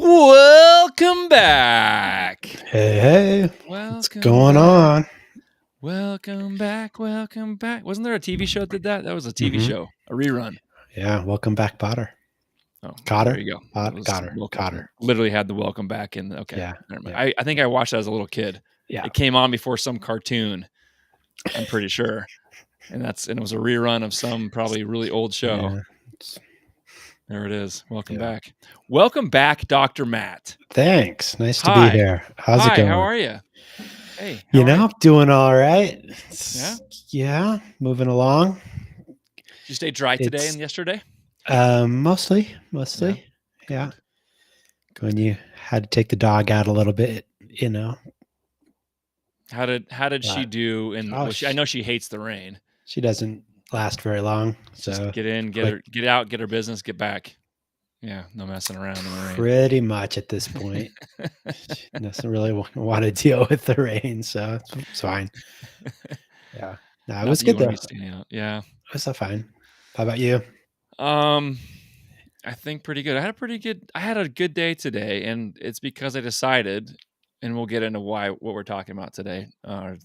Welcome back. Hey, what's Welcome going back. on? Welcome back. Welcome back. Wasn't there a TV show that did that? That was a TV hmm show, a rerun. Yeah, welcome back, Potter. Oh, well, there Cotter? you go. It was Cotter. welcome. Cotter. Literally had the welcome back in. Okay, Yeah, never mind. yeah, I think I watched that as a little kid. yeah. It came on before some cartoon. I'm pretty sure, and it was a rerun of some probably really old show. Yeah, There it is. Welcome yeah. back. Welcome back, Dr. Matt. Thanks. Nice to be Hi. here. How's it Hi. How going? are you? Hey. How are you? Doing all right. Yeah. Yeah, moving along. Did you stay dry today It's and yesterday? mostly. Yeah. Good. When you had to take the dog out a little bit, How did she but do? And oh, I know she hates the rain. she doesn't last very long. Just So get in, quick, get out, get her business, get back. Yeah, no messing around in the rain. pretty much at this point. She doesn't really want to deal with the rain, so it's fine. Yeah. No, it Not was that you good want to though. be standing out. Yeah. It was fine. How about you? I think pretty good. I had a good day today, and it's because I decided, and we'll get into what we're talking about today,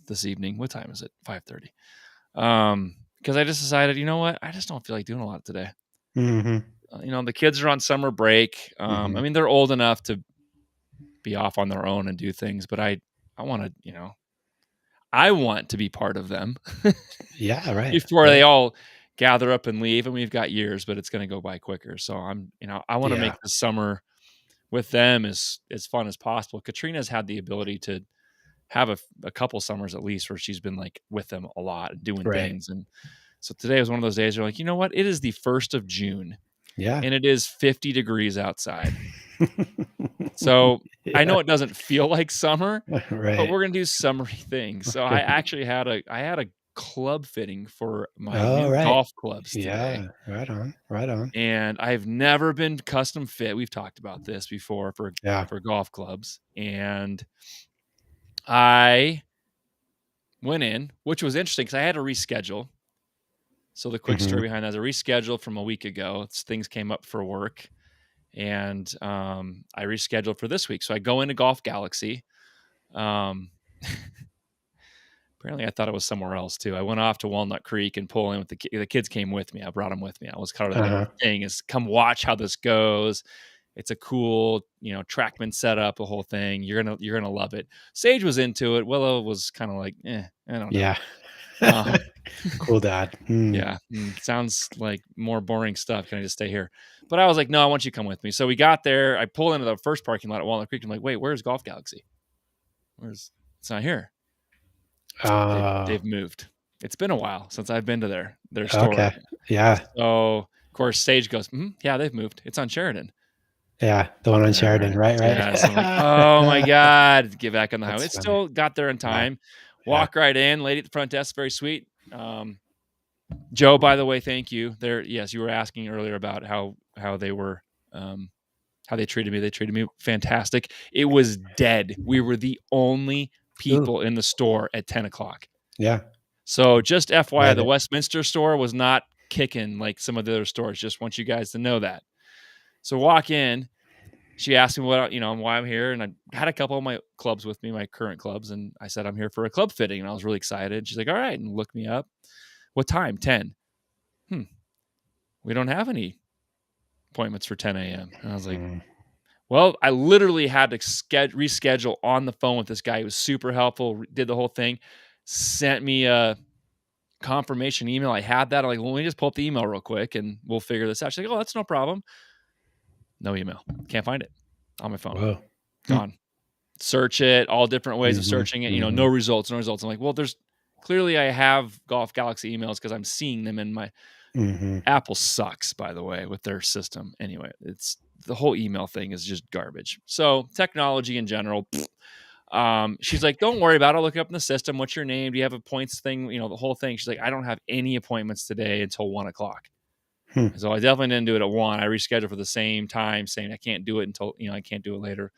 this evening. What time is it? 5:30. Because I just decided, you know what? I just don't feel like doing a lot today. Mm-hmm. The kids are on summer break. I Mm-hmm. mean, they're old enough to be off on their own and do things, but I want to, I want to be part of them Yeah, right. before Right. they all gather up and leave. And we've got years, but it's going to go by quicker. So I want to Yeah. make the summer with them as fun as possible. Katrina's had the ability to have a couple summers at least where she's been like with them a lot and doing Right. things. And so today was one of those days where like, you know what? It is the 1st of June Yeah. and it is 50 degrees outside. So I know it doesn't feel like summer, but Right. we're gonna do summery things. So I actually had a club fitting for my Oh, new right. golf clubs today. Yeah. Right on. Right on. And I've never been custom fit. We've talked about this before Yeah. for golf clubs. And I went in, which was interesting because I had to reschedule. So the quick story Mm-hmm. behind that is I rescheduled from a week ago. Things came up for work. And I rescheduled for this week. So I go into Golf Galaxy. Um, Apparently, I thought it was somewhere else too. I went off to Walnut Creek and pull in with the kids came with me. I brought them with me. I was kind of Uh-huh. the thing is come watch how this goes. It's a cool, TrackMan setup, the whole thing. You're gonna love it. Sage was into it. Willow was kind of like, I don't know. Yeah. Um, Cool dad. yeah, sounds like more boring stuff. Can I just stay here? But I was like, no, I want you to come with me. So we got there. I pull into the first parking lot at Walnut Creek. I'm like, wait, where's Golf Galaxy? It's not here. They've moved. It's been a while since I've been to their store. Okay. Yeah. So of course Sage goes, yeah, they've moved. It's on Sheridan. Yeah. The one on Sheridan. Right. Yeah. So I'm like, oh my God, get back on the highway. That's It funny. still got there in time. Yeah. Walk right in. Lady at the front desk, very sweet. Joe, by the way, thank you. Yes, you were asking earlier about how they were, how they treated me. They treated me fantastic. It was dead. We were the only people in the store at 10 o'clock. Yeah. So just FYI, Right. the Westminster store was not kicking like some of the other stores. Just want you guys to know that. So walk in. She asked me why I'm here. And I had a couple of my clubs with me, my current clubs. And I said, I'm here for a club fitting. And I was really excited. She's like, all right. And looked me up. What time? 10. We don't have any appointments for 10 a.m. And I was like, well, I literally had to reschedule on the phone with this guy. He was super helpful, did the whole thing, sent me a confirmation email. I had that. I'm like, well, let me just pull up the email real quick and we'll figure this out. She's like, oh, that's no problem. No email. Can't find it on my phone. Whoa. Gone. Search it, all different ways of searching it. No results, no results. I'm like, well, clearly I have Golf Galaxy emails because I'm seeing them in my Apple sucks, by the way, with their system. Anyway, the whole email thing is just garbage. So technology in general. She's like, don't worry about it. I'll look it up in the system. What's your name? Do you have a points thing? The whole thing. She's like, I don't have any appointments today until 1 o'clock. So I definitely didn't do it at 1. I rescheduled for the same time, saying I can't do it until, I can't do it later.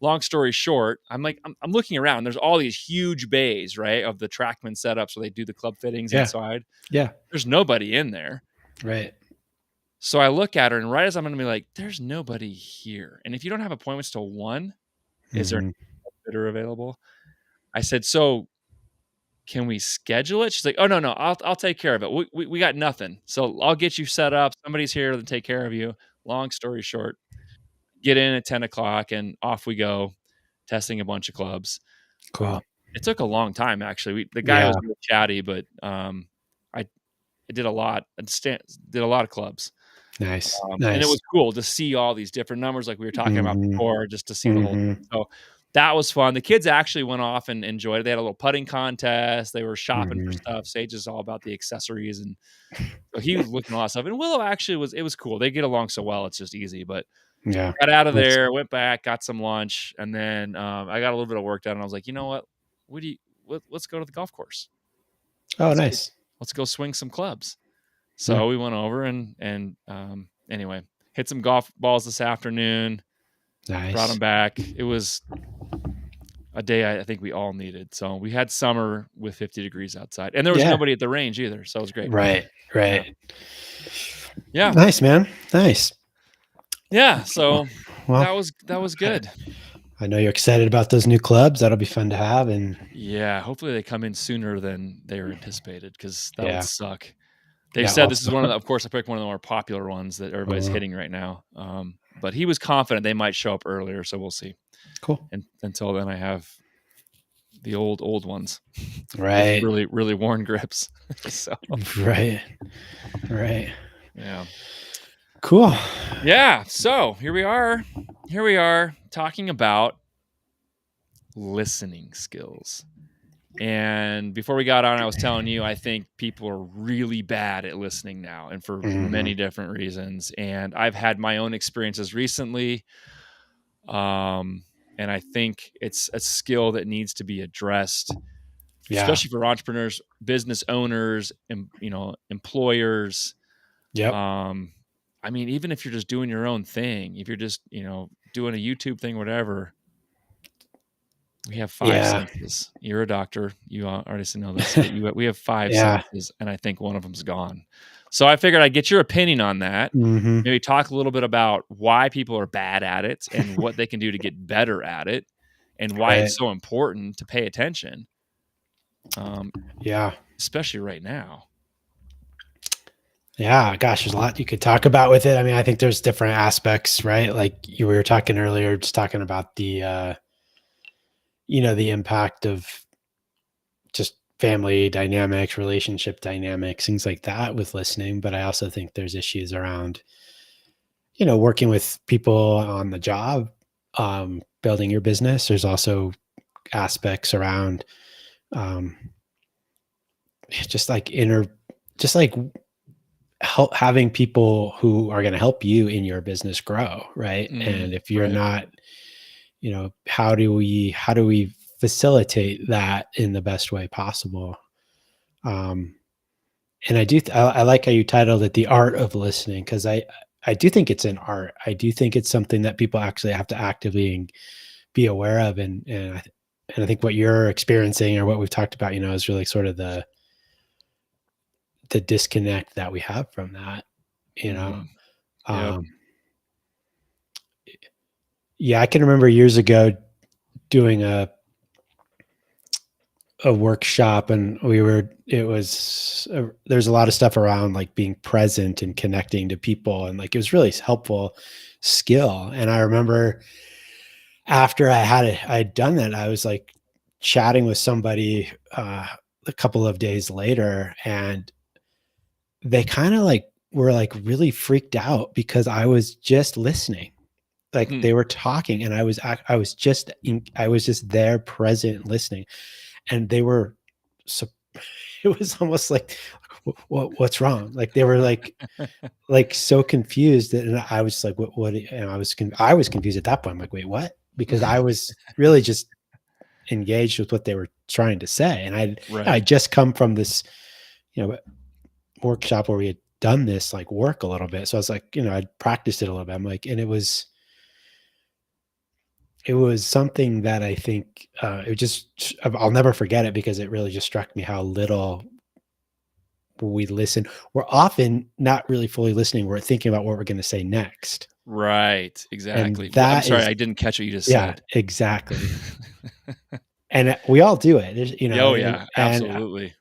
Long story short, I'm looking around. There's all these huge bays, right, of the TrackMan setup. So they do the club fittings inside. Yeah. There's nobody in there. Right. So I look at her, and right as I'm going to be like, there's nobody here. And if you don't have appointments till 1, is there Mhm. that are available? I said, so can we schedule it? She's like, oh, no, I'll take care of it. We got nothing. So I'll get you set up. Somebody's here to take care of you. Long story short, get in at 10 o'clock and off we go, testing a bunch of clubs. Cool. It took a long time, actually. The guy Yeah. was real chatty, but I did a lot. Did a lot of clubs. Nice. And it Nice. was cool to see all these different numbers like we were talking about Mhm. before, just to see the whole thing. Mhm. So that was fun. The kids actually went off and enjoyed it. They had a little putting contest. They were shopping for Mhm. stuff. Sage is all about the accessories, and so he was looking at a lot of stuff. And Willow actually was cool. They get along so well, it's just easy. But Yeah. got out of That's there, went back, got some lunch, and then I got a little bit of work done. And I was like, you know what? What do you? Let's go to the golf course. oh, Let's go, nice. let's go swing some clubs. Yeah. So we went over and anyway, hit some golf balls this afternoon. Brought them Nice. back. It was a day I think we all needed. So we had summer with 50 degrees outside, and there was Yeah. nobody at the range either. So it was great. Right. Right. Yeah. Nice, man. Nice. Yeah. So Well, that was good. I know you're excited about those new clubs. That'll be fun to have. And Yeah. Hopefully they come in sooner than they were anticipated, because that would yeah. suck. They Yeah. said this is Also, one of the, of course, I picked one of the more popular ones that everybody's uh, hitting right now. But he was confident they might show up earlier, so we'll see. cool. And until then, I have the old ones with Right. really, really worn grips. So Right. Right. yeah. Cool. Yeah. So here we are. Here we are talking about listening skills. And before we got on, I was telling you, I think people are really bad at listening now, and for many Mhm. different reasons. And I've had my own experiences recently. And I think it's a skill that needs to be addressed, Yeah. especially for entrepreneurs, business owners, and employers. Yep. I mean, even if you're just doing your own thing, if you're just doing a YouTube thing, whatever. We have 5 Yeah. senses. You're a doctor. You already know this, but we have 5 Yeah. senses, and I think one of them's gone. So I figured I'd get your opinion on that. Mhm. Maybe talk a little bit about why people are bad at it and what they can do to get better at it, and why Right. it's so important to pay attention, Yeah. especially right now. Yeah, gosh, there's a lot you could talk about with it. I mean, I think there's different aspects, right? Like you were talking earlier, just talking about the the impact of just family dynamics, relationship dynamics, things like that with listening. But I also think there's issues around, working with people on the job, building your business. There's also aspects around um just like just like having people who are going to help you in your business grow, right? And if you're Right. not, how do we facilitate that in the best way possible? um and I like how you titled it the art of listening, because I do think it's an art. I do think it's something that people actually have to actively be aware of. And I think what you're experiencing, or what we've talked about, is really sort of the disconnect that we have from that, you know Mhm. Yep. um yeah, I can remember years ago doing a workshop, and there's a lot of stuff around like being present and connecting to people, and like it was really helpful skill. And I remember after I had done that, I was like chatting with somebody a couple of days later, and they kind of like were like really freaked out because I was just listening. Like Hmm. they were talking, and I was just there, present, listening, and they were so it was almost like, what's wrong? Like they were like so confused that, and I was just like, what, and I was confused at that point. I'm like, wait, what? Because I was really just engaged with what they were trying to say. And I Right. just come from this, you know, workshop where we had done this like work a little bit. So I was like, I'd practiced it a little bit. I'm like, and it was something that I think I'll never forget it, because it really just struck me how little we listen, we're often not really fully listening. We're thinking about what we're going to say next. Right. And Exactly. I'm that sorry, is, I didn't catch what you just yeah, said. exactly. And we all do it, Oh and, yeah, and absolutely.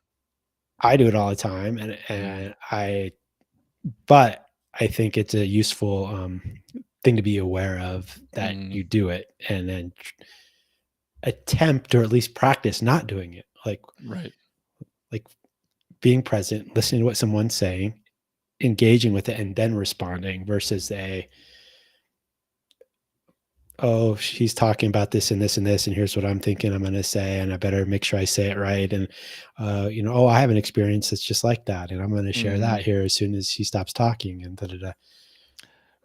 I do it all the time. Mm, But I think it's a useful thing to be aware of, that mm, you do it, and then attempt, or at least practice not doing it. right. Like being present, listening to what someone's saying, engaging with it, and then responding, versus oh, she's talking about this and this and this, and here's what I'm thinking I'm going to say, and I better make sure I say it right. And oh, I have an experience that's just like that, and I'm going to share Mhm. that here as soon as she stops talking, and da da da.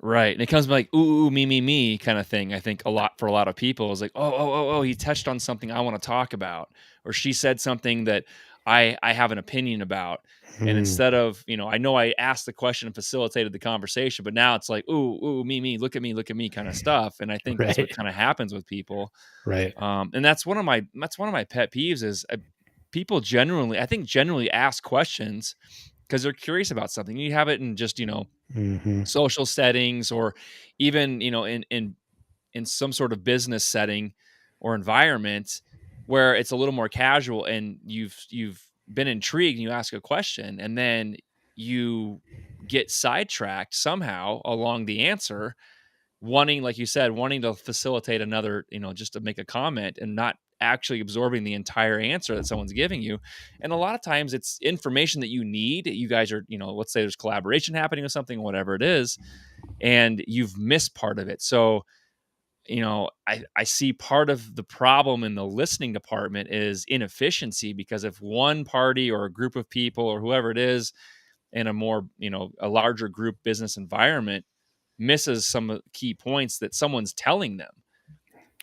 Right, and it comes like, "Ooh, ooh, me," kinda thing, I think a lot for a lot of people is like, oh, he touched on something I wanna talk about," or "She said something that I have an opinion about," and Hmm. instead of, I know I asked the question and facilitated the conversation, but now it's like, "Ooh, ooh, me, look at me," kinda stuff, and I think that's what Right. kinda happens with people, Right. and that's one of my pet peeves is, people generally ask questions because 'cause they're curious about something. You have it in just, Hmm. social settings or even in some sort of business setting or environment where it's a little more casual and you've been intrigued and you ask a question and then you get sidetracked somehow along the answer, wanting, like you said, wanting to facilitate another, just to make a comment and not actually absorbing the entire answer that someone's giving you. And a lot of times it's information that you need. You guys are, let's say there's collaboration happening or something, whatever it is, and you've missed part of it. So, I see part of the problem in the listening department is inefficiency because if one party or a group of people or whoever it is in a more, a larger group business environment misses some of the key points that someone's telling them,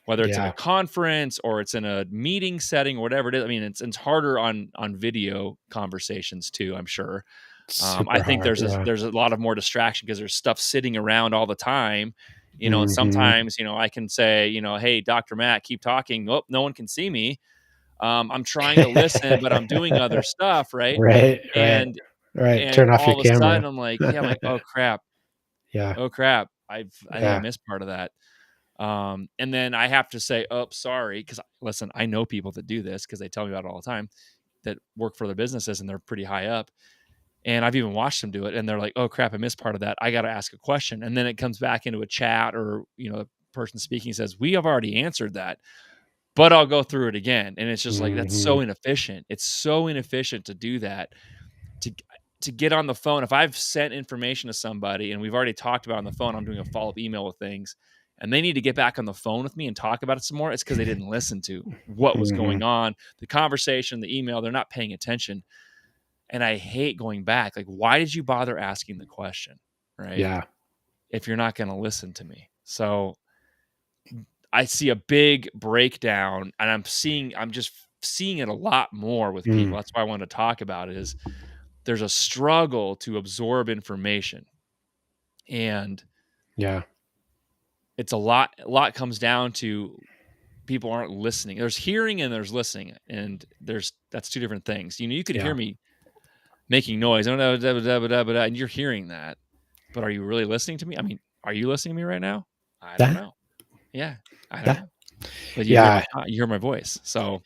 whether it's in a Yeah. conference or it's in a meeting setting or whatever it is. I mean, it's harder on video conversations too, I'm sure. I Super think hard. Yeah. there's a lot of more distraction because there's stuff sitting around all the time, and Hmm. sometimes, I can say, hey, Dr. Matt, keep talking. Oh, no one can see me. I'm trying to listen, but I'm doing other stuff, right? Right. Right. And Right. and Turn off all your of a sudden camera. I'm like, oh crap, Yeah. oh crap. I think I Yeah. missed part of that. And then I have to say, oh, sorry, because listen, I know people that do this because they tell me about it all the time that work for their businesses and they're pretty high up. And I've even watched them do it, and they're like, "Oh crap, I missed part of that. I got to ask a question." And then it comes back into a chat, or the person speaking says, "We have already answered that, but I'll go through it again." And it's just like that's Hmm. so inefficient. It's so inefficient to do that. To to get on the phone, if I've sent information to somebody and we've already talked about it on the phone, I'm doing a follow up email with things, and they need to get back on the phone with me and talk about it some more. It's because they didn't listen to what was Hmm. going on, the conversation, the email. They're not paying attention, and I hate going back. Like, why did you bother asking the question? Right. Yeah. If you're not going to listen to me. So I see a big breakdown and I'm just seeing it a lot more with Mm. people. That's why I want to talk about it is there's a struggle to absorb information. And Yeah. it's a lot comes down to people aren't listening. There's hearing and there's listening. And that's two different things. You could hear Yeah. me making noise, and you're hearing that. But are you really listening to me? I mean, are you listening to me right now? I don't That. know. Yeah, I don't That. know. But Yeah. you hear my voice. So,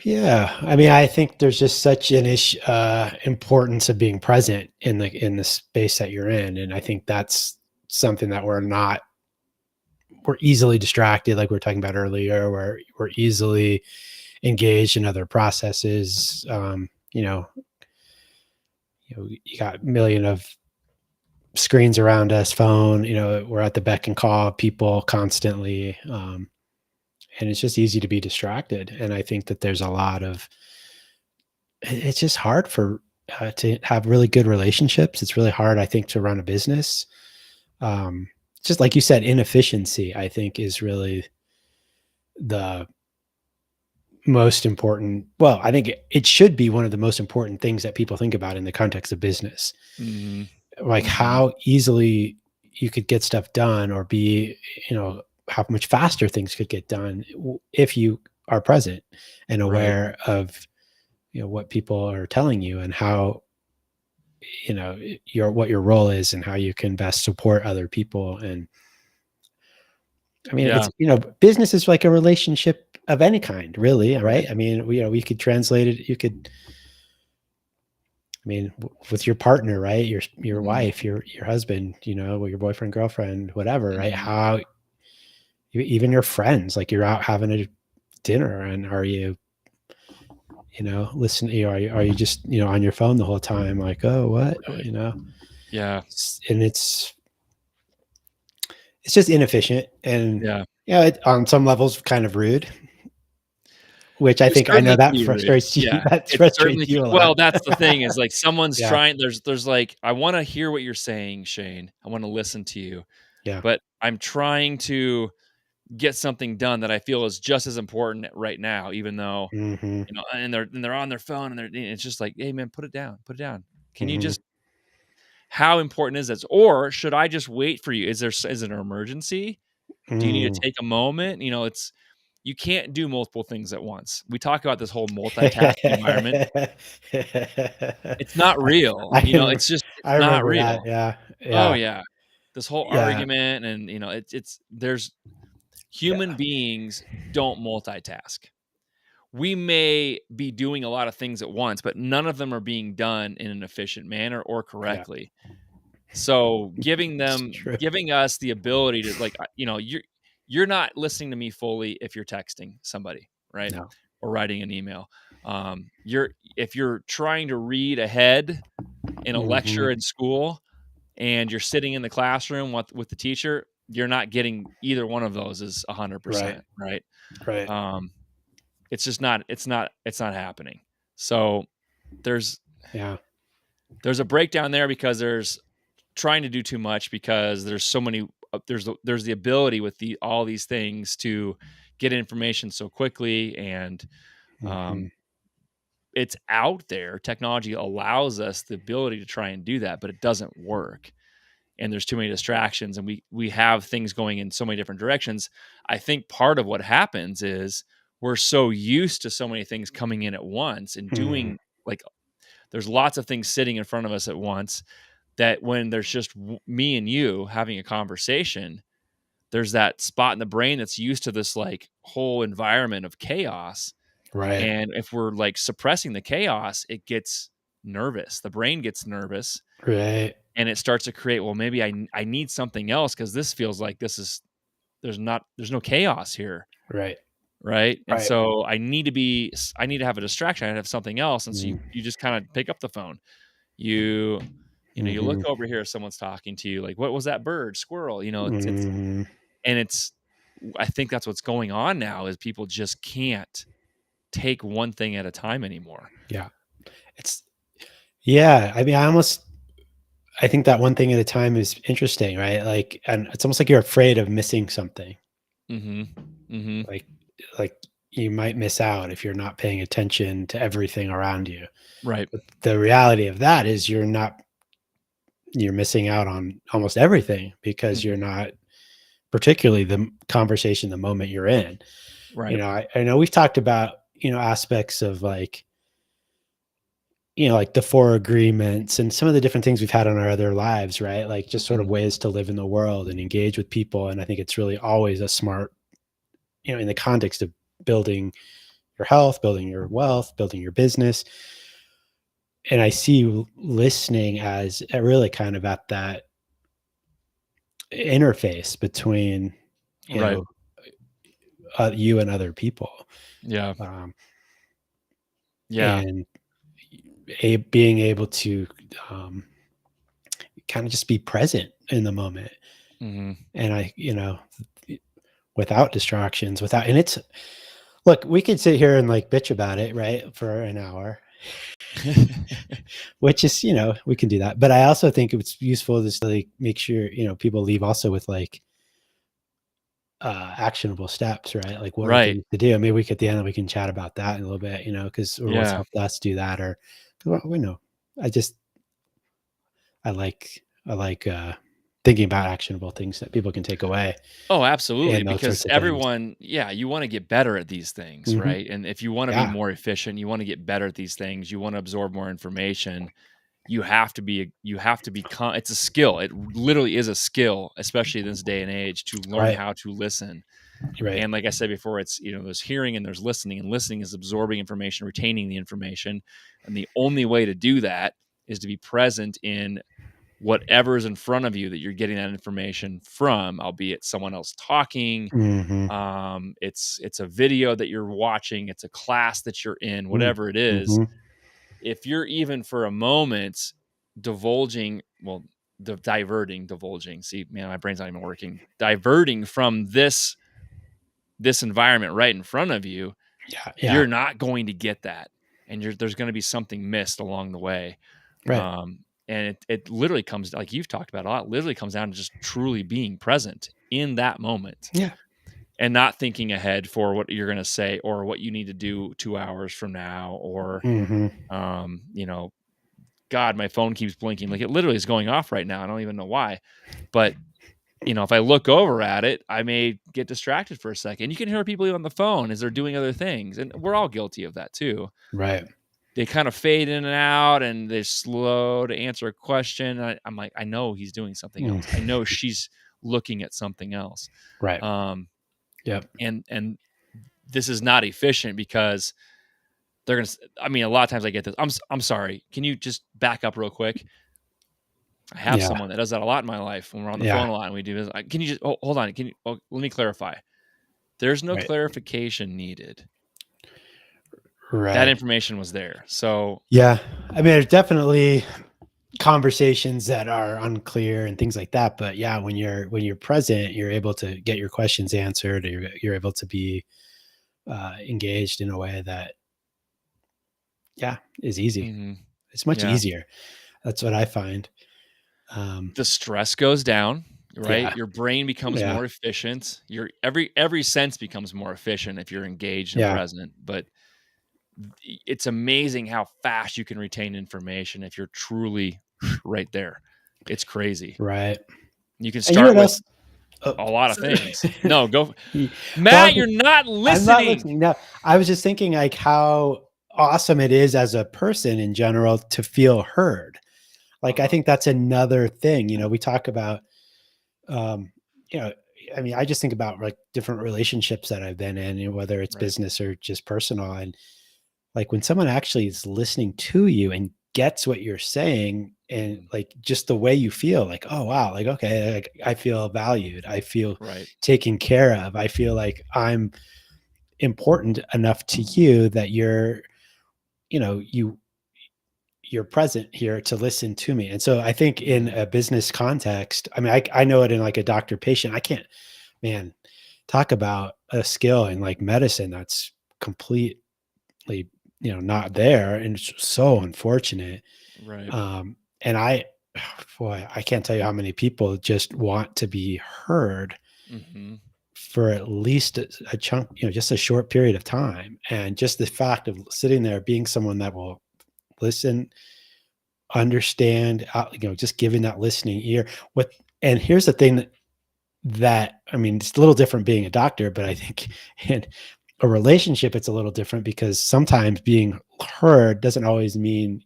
Yeah. I mean, I think there's just such an importance of being present in the space that you're in, and I think that's something that we're easily distracted, like we were talking about earlier, where we're easily engaged in other processes. You got a million of screens around us, phone. We're at the beck and call of people constantly, and it's just easy to be distracted. And I think that there's a lot of it's just hard to have really good relationships. It's really hard, I think, to run a business. Um, just like you said, inefficiency, I think, is really the most important. Well, I think it should be one of the most important things that people think about in the context of business, mhm, like mhm, how easily you could get stuff done, or how much faster things could get done if you are present and right. aware of what people are telling you and how, what your role is and how you can best support other people. And I mean, Yeah. it's, business is like a relationship of any kind, really, right? I mean, we could translate it. I mean, with your partner, right? Your wife, your husband, your boyfriend, girlfriend, whatever, right? How even your friends, like you're out having a dinner, and are you, listen, are you just, on your phone the whole time? Like, oh, what, Yeah. and it's just inefficient, and Yeah. it, on some levels, kind of rude. Which I It think I know certainly can that be rude. frustrates you. Yeah. That It certainly frustrates can. you a lot. Well, that's the thing is like someone's Yeah. trying there's like, I wanna hear what you're saying, Shane. I wanna listen to you, Yeah. but I'm trying to get something done that I feel is just as important right now, even though, Mhm. and they're on their phone and it's just like, "Hey man, put it down. Put it down. Can you Mhm. just how important is this? Or should I just wait for you? Is it an emergency? Do you need to Mm. take a moment?" It's you can't do multiple things at once. We talk about this whole multitasking environment. It's not real, I it's just it's I not remember that. real. Yeah. Oh, Yeah. yeah. This whole Yeah. argument and, it's there's human Yeah. beings don't multitask. We may be doing a lot of things at once, but none of them are being done in an efficient manner or Yeah. correctly. So, It's true. giving us the ability to like, you're not listening to me fully if you're texting somebody, right? No. Or writing an email. You're if you're trying to read ahead in a lecture Mhm. in school and you're sitting in the classroom with the teacher, you're not getting either one of those is Right. 100%, right? Right. Um, it's just not it's not happening. So, there's Yeah. there's a breakdown there because there's trying to do too much because there's so many there's the ability with all these things to get information so quickly and Mhm. it's out there. Technology allows us the ability to try and do that, but it doesn't work. And there's too many distractions and we have things going in so many different directions. I think part of what happens is we're so used to so many things coming in at once and Mhm. doing like there's lots of things sitting in front of us at once that when there's just me and you having a conversation, there's that spot in the brain that's used to this like whole environment of chaos. Right. And if we're like suppressing the chaos, it gets nervous. The brain gets nervous Right. and it starts to create, well, maybe I need something else because this feels like there's no chaos here. Right. Right. And Right. so I need to have a distraction. I have something else. And so Mm. you just kind of pick up the phone. You you look Mhm. over here, someone's talking to you, like, what was that bird? Squirrel, it's Mhm. and it's I think that's what's going on now is people just can't take one thing at a time anymore. Yeah. It's yeah, I mean, I think that one thing at a time is interesting, right? Like, and it's almost like you're afraid of missing something. Mhm. Mhm. Like like you might miss out if you're not paying attention to everything around you. Right. But the reality of that is you're missing out on almost everything because you're Mhm. not, particularly the conversation the moment you're in. Right. I know we've talked about, aspects of like, like the four agreements and some of the different things we've had on our other lives, right? Like just sort of Mhm. ways to live in the world and engage with people. And I think it's really always a smart, in the context of building your health, building your wealth, building your business. And I see listening as really kind of at that interface between, you Right. know, you and other people. Yeah. Um, Yeah. and being able to um, kind of just be present in the moment. Mhm. And without distractions, and it's, look, we could sit here and like bitch about it, right, for an hour, which is, we can do that. But I also think it's useful to like make sure, people leave also with like actionable steps, right? Like what are Right. things to do? Maybe at the end we can chat about that in a little bit, because or what's Yeah. helped us do that, or well, we know. I just I like thinking about actionable things that people can take away Oh, absolutely, and those because sorts of things. everyone, yeah, you wanna get better at these things, Hmm. right? And if you wanna be Yeah. more efficient, you wanna get better at these things, you wanna absorb more information, you have to become it's a skill. It literally is a skill, especially in this day and age, to learn Right. how to listen. Right. And like I said before, it's, there's hearing and there's listening, and listening is absorbing information, retaining the information. And the only way to do that is to be present in whatever is in front of you that you're getting that information from, albeit someone else talking. Hmm. It's a video that you're watching, it's a class that you're in, whatever it is. Hmm. If you're even for a moment divulging, well, divulging. See, man, my brain's not even working. Diverting from this environment right in front of you, Yeah. Yeah. you're not going to get that, and there's going to be something missed along the way. Right. And it literally comes, like you've talked about a lot, literally comes down to just truly being present in that moment Yeah. and not thinking ahead for what you're going to say or what you need to do 2 hours from now, or Hmm. um, you know, God, my phone keeps blinking. Like, it literally is going off right now. I don't even know why. But, if I look over at it, I may get distracted for a second. You can hear people on the phone as they're doing other things. And we're all guilty of that too. Right. They kind of fade in and out and they're slow to answer a question. I'm like, I know he's doing something else. I know she's looking at something else. Right. Um, Yep. and this is not efficient because they're going to, I mean, a lot of times I get this. I'm sorry. Can you just back up real quick? I have Yeah. someone that does that a lot in my life when we're on the Yeah. phone a lot and we do this. Can you just, hold on. Let me clarify. There's no Right. clarification needed. That Right. information was there. So Yeah. I mean, there's definitely conversations that are unclear and things like that. But yeah, when you're present, you're able to get your questions answered. Or you're able to be engaged in a way that, yeah, is easy. mhm, It's much yeah, easier. That's what I find. the stress goes down, right? Yeah. Your brain becomes Yeah. more efficient. Your every sense becomes more efficient if you're engaged and Yeah. present. But it's amazing how fast you can retain information if you're truly right there. It's crazy. Right. You can And you know start what with else? Oh, a lot of sorry. things. No, go. Well, Matt, you're not I'm not listening. listening. No, I was just thinking like how awesome it is as a person in general to feel heard. Like I Uh-huh. think that's another thing. We talk about um, you know, I mean, I just think about like different relationships that I've been in, whether it's Right. business or just personal. And like when someone actually is listening to you and gets what you're saying and Mhm. like just the way you feel, like, oh wow, like okay, like I feel valued, I feel Right. taken care of, I feel like I'm important enough to you that you know you you're present here to listen to me. And so I think in Mhm. a business context, I mean, I know it in like a doctor patient. I can't, man, talk about a skill in like medicine that's completely, not there. And it's so unfortunate. Right. And boy, I can't tell you how many people just want to be heard Mhm. for at least a chunk, just a short period of time. And just the fact of sitting there being someone that will listen, understand, just giving that listening ear. And here's the thing that I mean, it's a little different being a doctor, but I think in a relationship, it's a little different because sometimes being heard doesn't always mean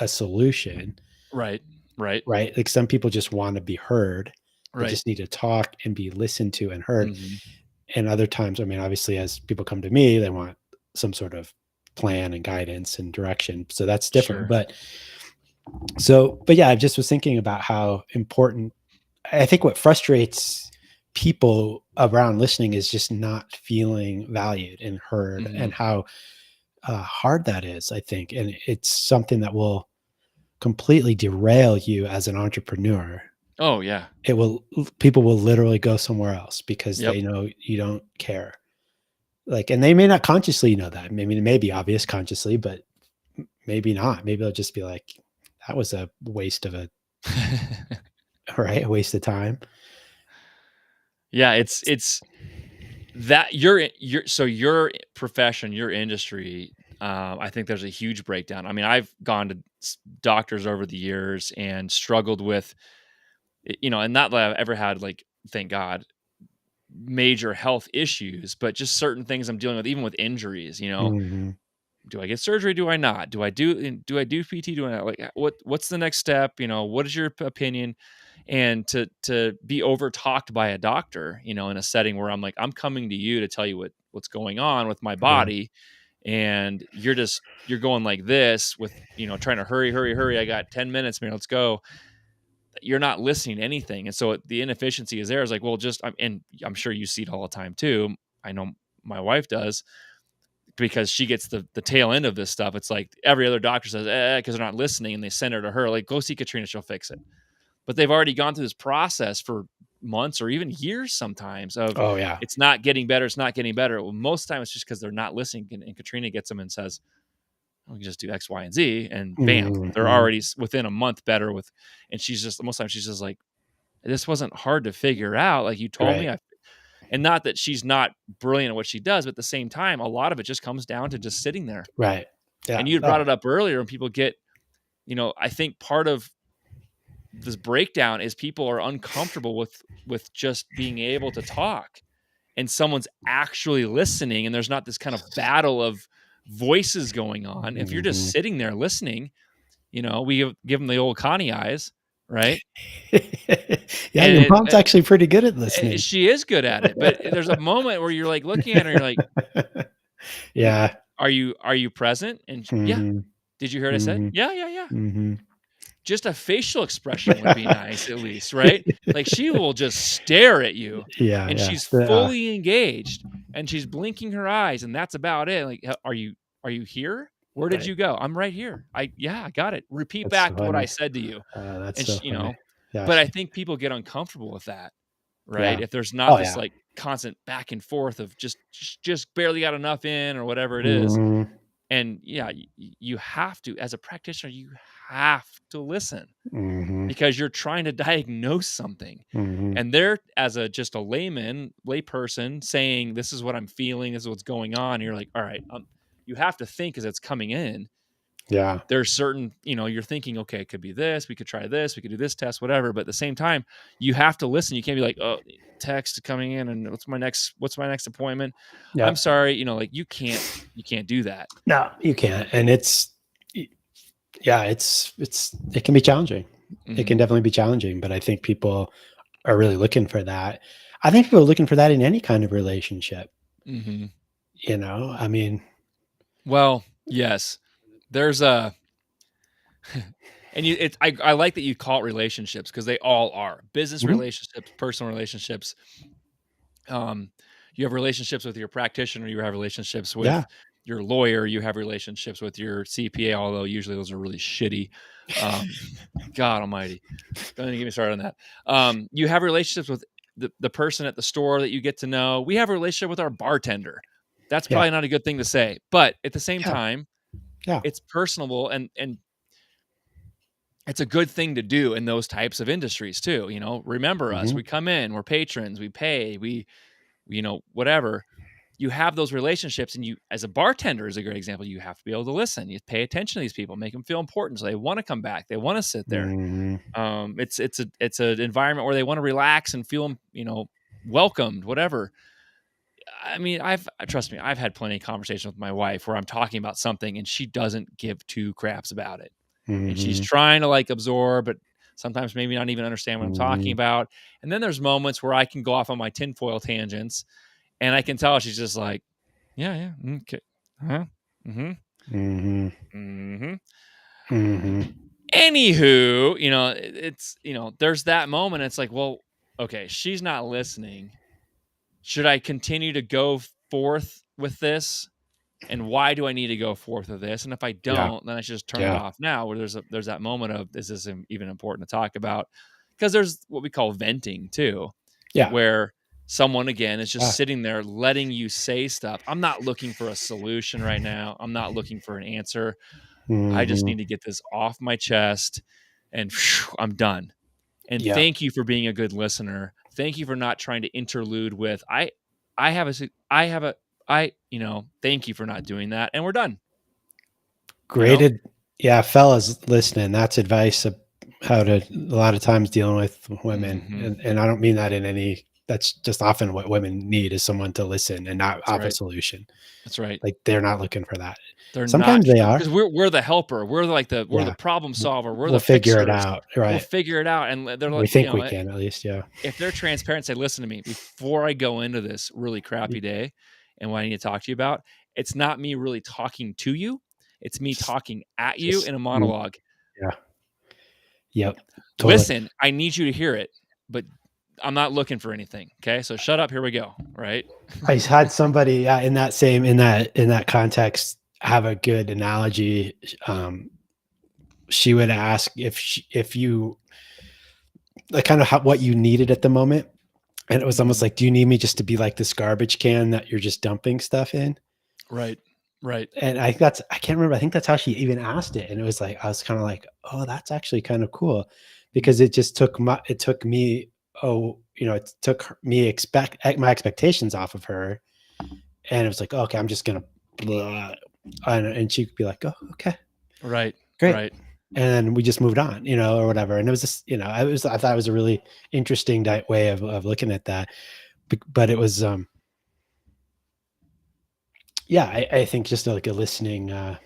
a solution, Right. Right. right? Like some people just want to be heard. They Right. just need to talk and be listened to and heard. Mhm. And other times, I mean, obviously, as people come to me, they want some sort of plan and guidance and direction. So that's different. Sure. But yeah, I just was thinking about how important I think what frustrates people around listening is just not feeling valued and heard, and Mhm. how hard that is, I think. And it's something that will completely derail you as an entrepreneur. Oh, yeah. People will literally go somewhere else because Yep. they know you don't care. Like, and they may not consciously know that. I mean, it may be obvious consciously, but maybe not. Maybe they'll just be like, that was a waste of right? A waste of time. Yeah, it's that your profession, your industry, I think there's a huge breakdown. I mean, I've gone to doctors over the years and struggled with and not that I've ever had, like, thank God, major health issues, but just certain things I'm dealing with, even with injuries, Mhm. do I get surgery? Do I not? Do I do PT? Do I not? Like, what's the next step? What is your opinion? And to be over talked by a doctor, in a setting where I'm like, I'm coming to you to tell you what's going on with my Yeah. body, and you're going like this with, trying to hurry, hurry, hurry. I got 10 minutes, man. Let's go. You're not listening to anything. And so the inefficiency is there. It's like, well, and I'm sure you see it all the time too. I know my wife does, because she gets the tail end of this stuff. It's like every other doctor says, because they're not listening, and they send her to her, like, go see Katrina, she'll fix it. But they've already gone through this process for months or even years sometimes of, Oh, yeah. it's not getting better. It's not getting better. Well, most of the time it's just because they're not listening. And Katrina gets them and says, we can just do X, Y, and Z, and bam, they're Mhm. already within a month better with. And most of the time she's just like, this wasn't hard to figure out. Like, you told me. Right. And not that she's not brilliant at what she does, but at the same time, a lot of it just comes down to just sitting there. Right. Yeah. And you had brought it up earlier, and people get, I think part of this breakdown is people are uncomfortable with just being able to talk, and someone's actually listening, and there's not this kind of battle of voices going on. If you're just Mhm. sitting there listening, we give them the old Connie eyes, right? Yeah, And your mom's actually pretty good at listening. she is good at it, but there's a moment where you're like looking at her, you're like, Yeah. are you present? And yeah. Mhm. Did you hear what I said? Mhm. Yeah, yeah, yeah. Mhm. Just a facial expression would be nice, at least, right? Like, she will just stare at you, Yeah, and yeah. she's fully engaged, and she's blinking her eyes, and that's about it. Like, are you here? Where did Right. you go? I'm right here. I got it. Repeat That's so back what I funny. said to you. That's And so funny. Yeah. but I think people get uncomfortable with that, right? Yeah. If there's not Oh, this, yeah. like, constant back and forth of just barely got enough in, or whatever it is. Mhm. And yeah, you have to, as a practitioner, you have to listen, Mhm. because you're trying to diagnose something. Mhm. And they're, as just a layperson, saying, this is what I'm feeling, this is what's going on. And you're like, all right, you have to think as it's coming in. Yeah. There's certain, you're thinking, okay, it could be this, we could try this, we could do this test, whatever. But at the same time, you have to listen. You can't be like, oh, text coming in, and what's my next appointment? Yeah. I'm sorry, like, you can't do that. No, you can't. And yeah, it can be challenging. It can Mhm. definitely be challenging, but I think people are really looking for that. I think people are looking for that in any kind of relationship, Mhm. I mean, Well, yes. There's a and I like that you call it relationships, because they all are. Business mhm. relationships, personal relationships. Um, you have relationships with your practitioner, you have relationships Yeah. with your lawyer, you have relationships with your CPA, although usually those are really shitty. Um, God almighty. Don't even get me started on that. You have relationships with the person at the store that you get to know. We have a relationship with our bartender. That's Yeah. probably not a good thing to say, but at the same Yeah. time, Yeah. it's personable, and it's a good thing to do in those types of industries too. Remember us. Mhm. We come in, we're patrons, we pay, whatever. You have those relationships, and you, as a bartender, is a great example. You have to be able to listen. You pay attention to these people, make them feel important, so they want to come back. They want to sit there. Mhm. It's an environment where they want to relax and feel, welcomed, whatever. I mean, trust me, I've had plenty of conversations with my wife where I'm talking about something and she doesn't give two craps about it, and she's Mhm. trying to, like, absorb, but sometimes maybe not even understand what I'm talking Mhm. about. And then there's moments where I can go off on my tinfoil tangents, and I can tell she's just like, yeah, yeah, okay, huh, mm-hmm, Mhm. mm-hmm. Mhm. Anywho, it's, there's that moment. It's like, well, okay, she's not listening. Should I continue to go forth with this? And why do I need to go forth with this? And if I Yeah. don't, then I should just turn it Yeah. off now. Where there's that moment of, is this even important to talk about? Because there's what we call venting too, Yeah. where someone, again, is just Yeah. sitting there letting you say stuff. I'm not looking for a solution right now. I'm not looking for an answer. I just Mhm. need to get this off my chest, and I'm done. And Yeah. thank you for being a good listener. Thank you for not trying to interlude with, I have a, I have a, thank you for not doing that. And we're done. Graded. Yeah, fellas listening, that's advice how to, a lot of times dealing with women, Hmm. and I don't mean that in any, that's just often what women need, is someone to listen and not That's have a right. solution. That's right. Like, they're not looking for that. They're not, Sometimes they are. because we're the helper. We're like we're the Yeah. problem solver. We're We'll the figure it fixers. out, We'll right? figure it out. And they're We like, think we can, at least, yeah. if they're transparent, say, listen to me, before I go into this really crappy day and what I need to talk to you about, it's not me really talking to you. It's me Just talking at you just in a monologue. yeah. Yep, totally. Listen, I need you to hear it, but I'm not looking for anything. Okay. So shut up. Here we go. Right. I had somebody, in that same, in that context, have a good analogy. She would ask if you, like, kind of what you needed at the moment, and it was almost Mhm. like, "Do you need me just to be like this garbage can that you're just dumping stuff in?" Right. Right. And I can't remember, I think that's how she even asked it, and it was like, I was kinda like, "Oh, that's actually kind of cool," because it just took it took me, it took me my expectations off of her, and it was like, "Okay, I'm just gonna blah," and she could be like, "Oh, okay, Right. great." Right. And we just moved on, or whatever. And it was just, I thought it was a really interesting way of looking at that. But it was, yeah, I think just like a listening, a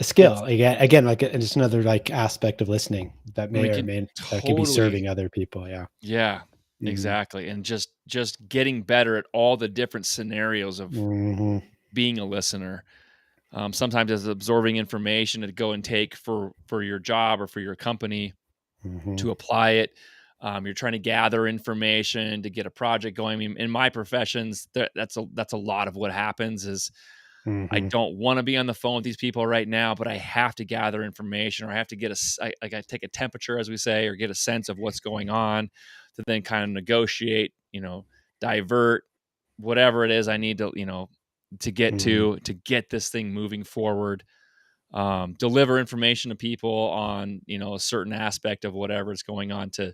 skill. It's Again, like, just another, like, aspect of listening that we may or can may that could be totally. serving other people. Yeah. Yeah, Mhm. exactly, and just getting better at all the different scenarios of Mhm. being a listener. Sometimes as absorbing information to go and take for your job or for your company Mhm. to apply it. You're trying to gather information to get a project going. I mean, in my professions, that's a lot of what happens. Is I Mhm. don't want to be on the phone with these people right now, but I have to gather information, or I have to get I take a temperature, as we say, or get a sense of what's going on, to then kind of negotiate, divert whatever it is I need to, to get Mhm. to get this thing moving forward. Deliver information to people on, a certain aspect of whatever is going on, to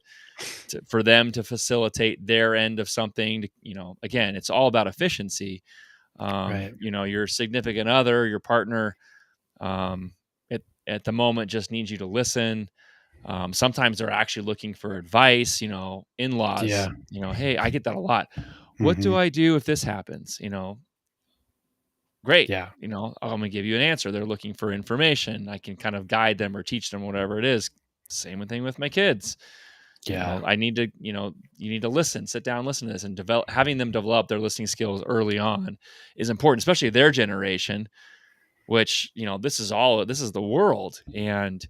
for them to facilitate their end of something. To, again, it's all about efficiency. Right. Your significant other, your partner, um, at the moment just needs you to listen. Sometimes they're actually looking for advice, in-laws, Yeah. hey, I get that a lot. What do Mhm. I do if this happens? Great. Yeah. I'm going to give you an answer. They're looking for information. I can kind of guide them or teach them whatever it is. Same thing with my kids. Yeah. I need to, you need to listen, sit down, listen to this, and having them develop their listening skills early on is important, especially their generation, which, this is the world. And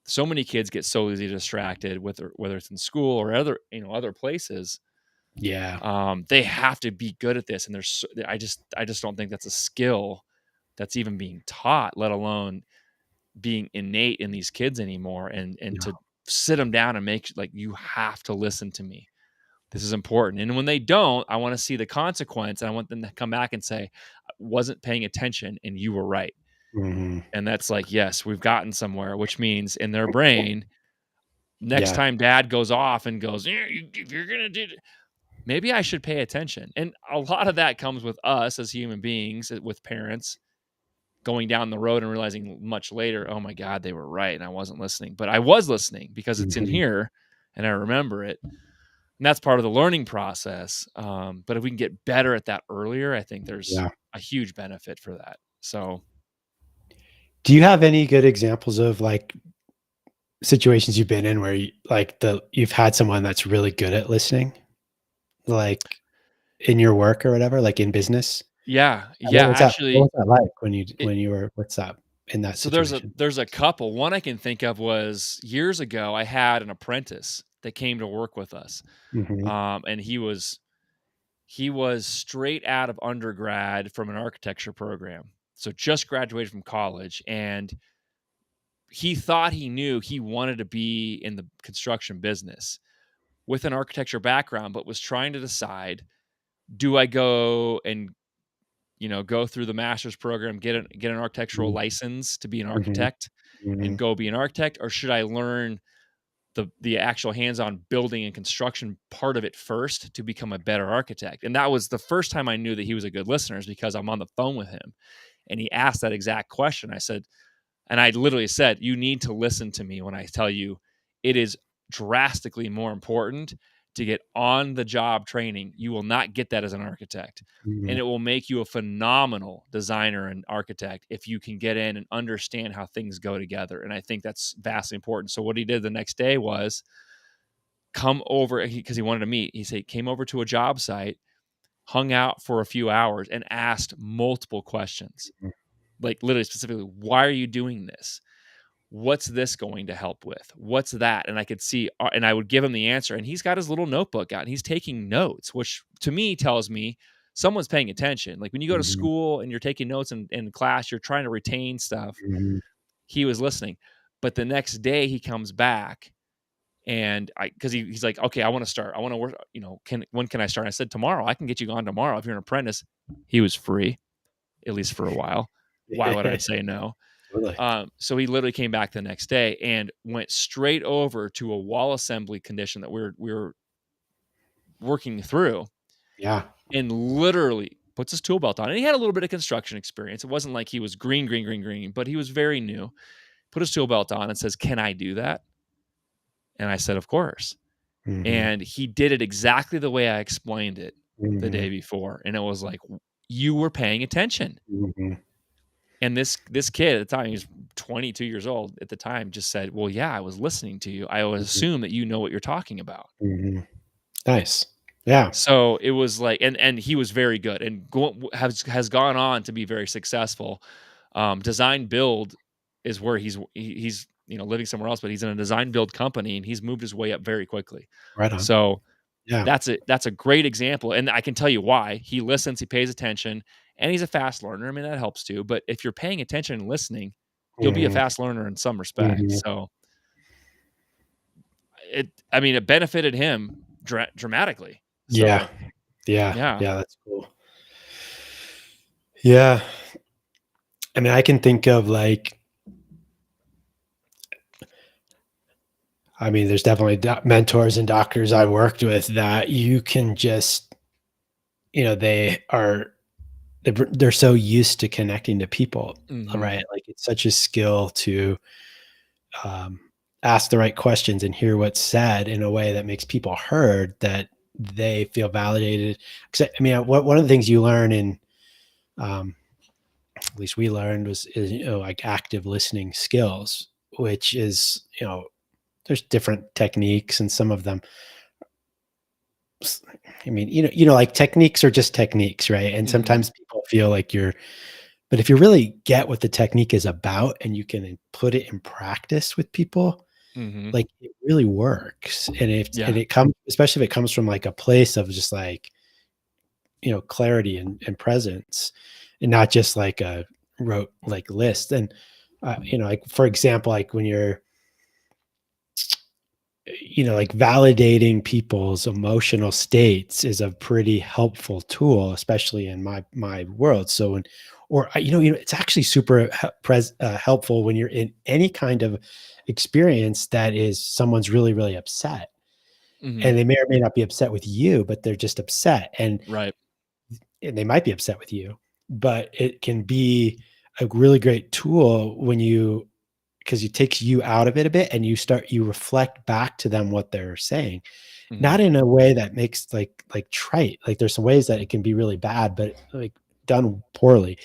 so many kids get so easily distracted with, whether it's in school or other places. Yeah. They have to be good at this. And I just don't think that's a skill that's even being taught, let alone being innate in these kids anymore. And No. to sit them down and make, like, you have to listen to me. This is important. And when they don't, I want to see the consequence. And I want them to come back and say, I wasn't paying attention and you were right. Mhm. And that's like, yes, we've gotten somewhere, which means in their brain, next Yeah. time dad goes off and goes, yeah, if you're going to do it, maybe I should pay attention. And a lot of that comes with us as human beings, with parents going down the road and realizing much later, oh my God, they were right. And I wasn't listening, but I was listening because it's in Mhm. here and I remember it. And that's part of the learning process. But if we can get better at that earlier, I think there's Yeah. a huge benefit for that. So Do you have any good examples of, like, situations you've been in where you've had someone that's really good at listening, like, in your work or whatever, like in business? yeah, What yeah, was that what actually, was that like it, what's that in that so there's situation? a couple. One I can think of was years ago. I had an apprentice that came to work with us, Mhm. and he was straight out of undergrad from an architecture program, so just graduated from college, and he thought he knew he wanted to be in the construction business with an architecture background, but was trying to decide, do I go and, go through the master's program, get an architectural Mhm. license to be an Mhm. architect and Mhm. go be an architect, or should I learn the actual hands-on building and construction part of it first to become a better architect? And that was the first time I knew that he was a good listener, is because I'm on the phone with him and he asked that exact question. And I literally said, you need to listen to me when I tell you it is drastically more important to get on the job training. You will not get that as an architect. And it will make you a phenomenal designer and architect if you can get in and understand how things go together. And I think that's vastly important. So what he did the next day was come over, because he wanted to meet. He said, came over to a job site, hung out for a few hours, and asked multiple questions. Like literally specifically, why are you doing this? What's this going to help with? What's that? And I could see, and I would give him the answer. And he's got his little notebook out and he's taking notes, which to me tells me someone's paying attention. Like when you go to school and you're taking notes in class, you're trying to retain stuff. He was listening. But the next day he comes back and because he's like, okay, I want to start. I want to work, when can I start? I said, tomorrow. I can get you on tomorrow if you're an apprentice. He was free, at least for a while. Why would I say no? Totally. So he literally came back the next day and went straight over to a wall assembly condition that we were working through. Yeah. And literally puts his tool belt on. And he had a little bit of construction experience. It wasn't like he was green, but he was very new. Put his tool belt on and says, can I do that? And I said, of course. And he did it exactly the way I explained it the day before. And it was like, you were paying attention. And this kid at the time, he was 22 years old at the time, just said, well, yeah, I was listening to you. I would assume that you know what you're talking about. Nice. Yeah. So it was like, and he was very good and has gone on to be very successful. Design build is where he's living somewhere else, but he's in a design build company and he's moved his way up very quickly. Right on. So yeah, that's a great example. And I can tell you why. He listens, he pays attention, and he's a fast learner. I mean, that helps too. But if you're paying attention and listening, you'll be a fast learner in some respect. So it benefited him dramatically. So, yeah. That's cool. Yeah. I mean, I can think of there's definitely mentors and doctors I worked with that you can just, they're so used to connecting to people, right? Like it's such a skill to ask the right questions and hear what's said in a way that makes people heard, that they feel validated. Because one of the things you learn in, at least we learned, was like active listening skills, which is, there's different techniques, and some of them, like techniques are just techniques, right? And sometimes people feel like but if you really get what the technique is about and you can put it in practice with people, like it really works. And and it comes, especially if it comes from like a place of just like, clarity and presence, and not just like a rote like list. And, like for example, like when you're, like validating people's emotional states is a pretty helpful tool, especially in my world. So it's actually super helpful when you're in any kind of experience that is someone's really, really upset, and they may or may not be upset with you, but they're just upset, and they might be upset with you, but it can be a really great tool because it takes you out of it a bit, and you reflect back to them what they're saying, not in a way that makes like trite. Like there's some ways that it can be really bad, but like done poorly.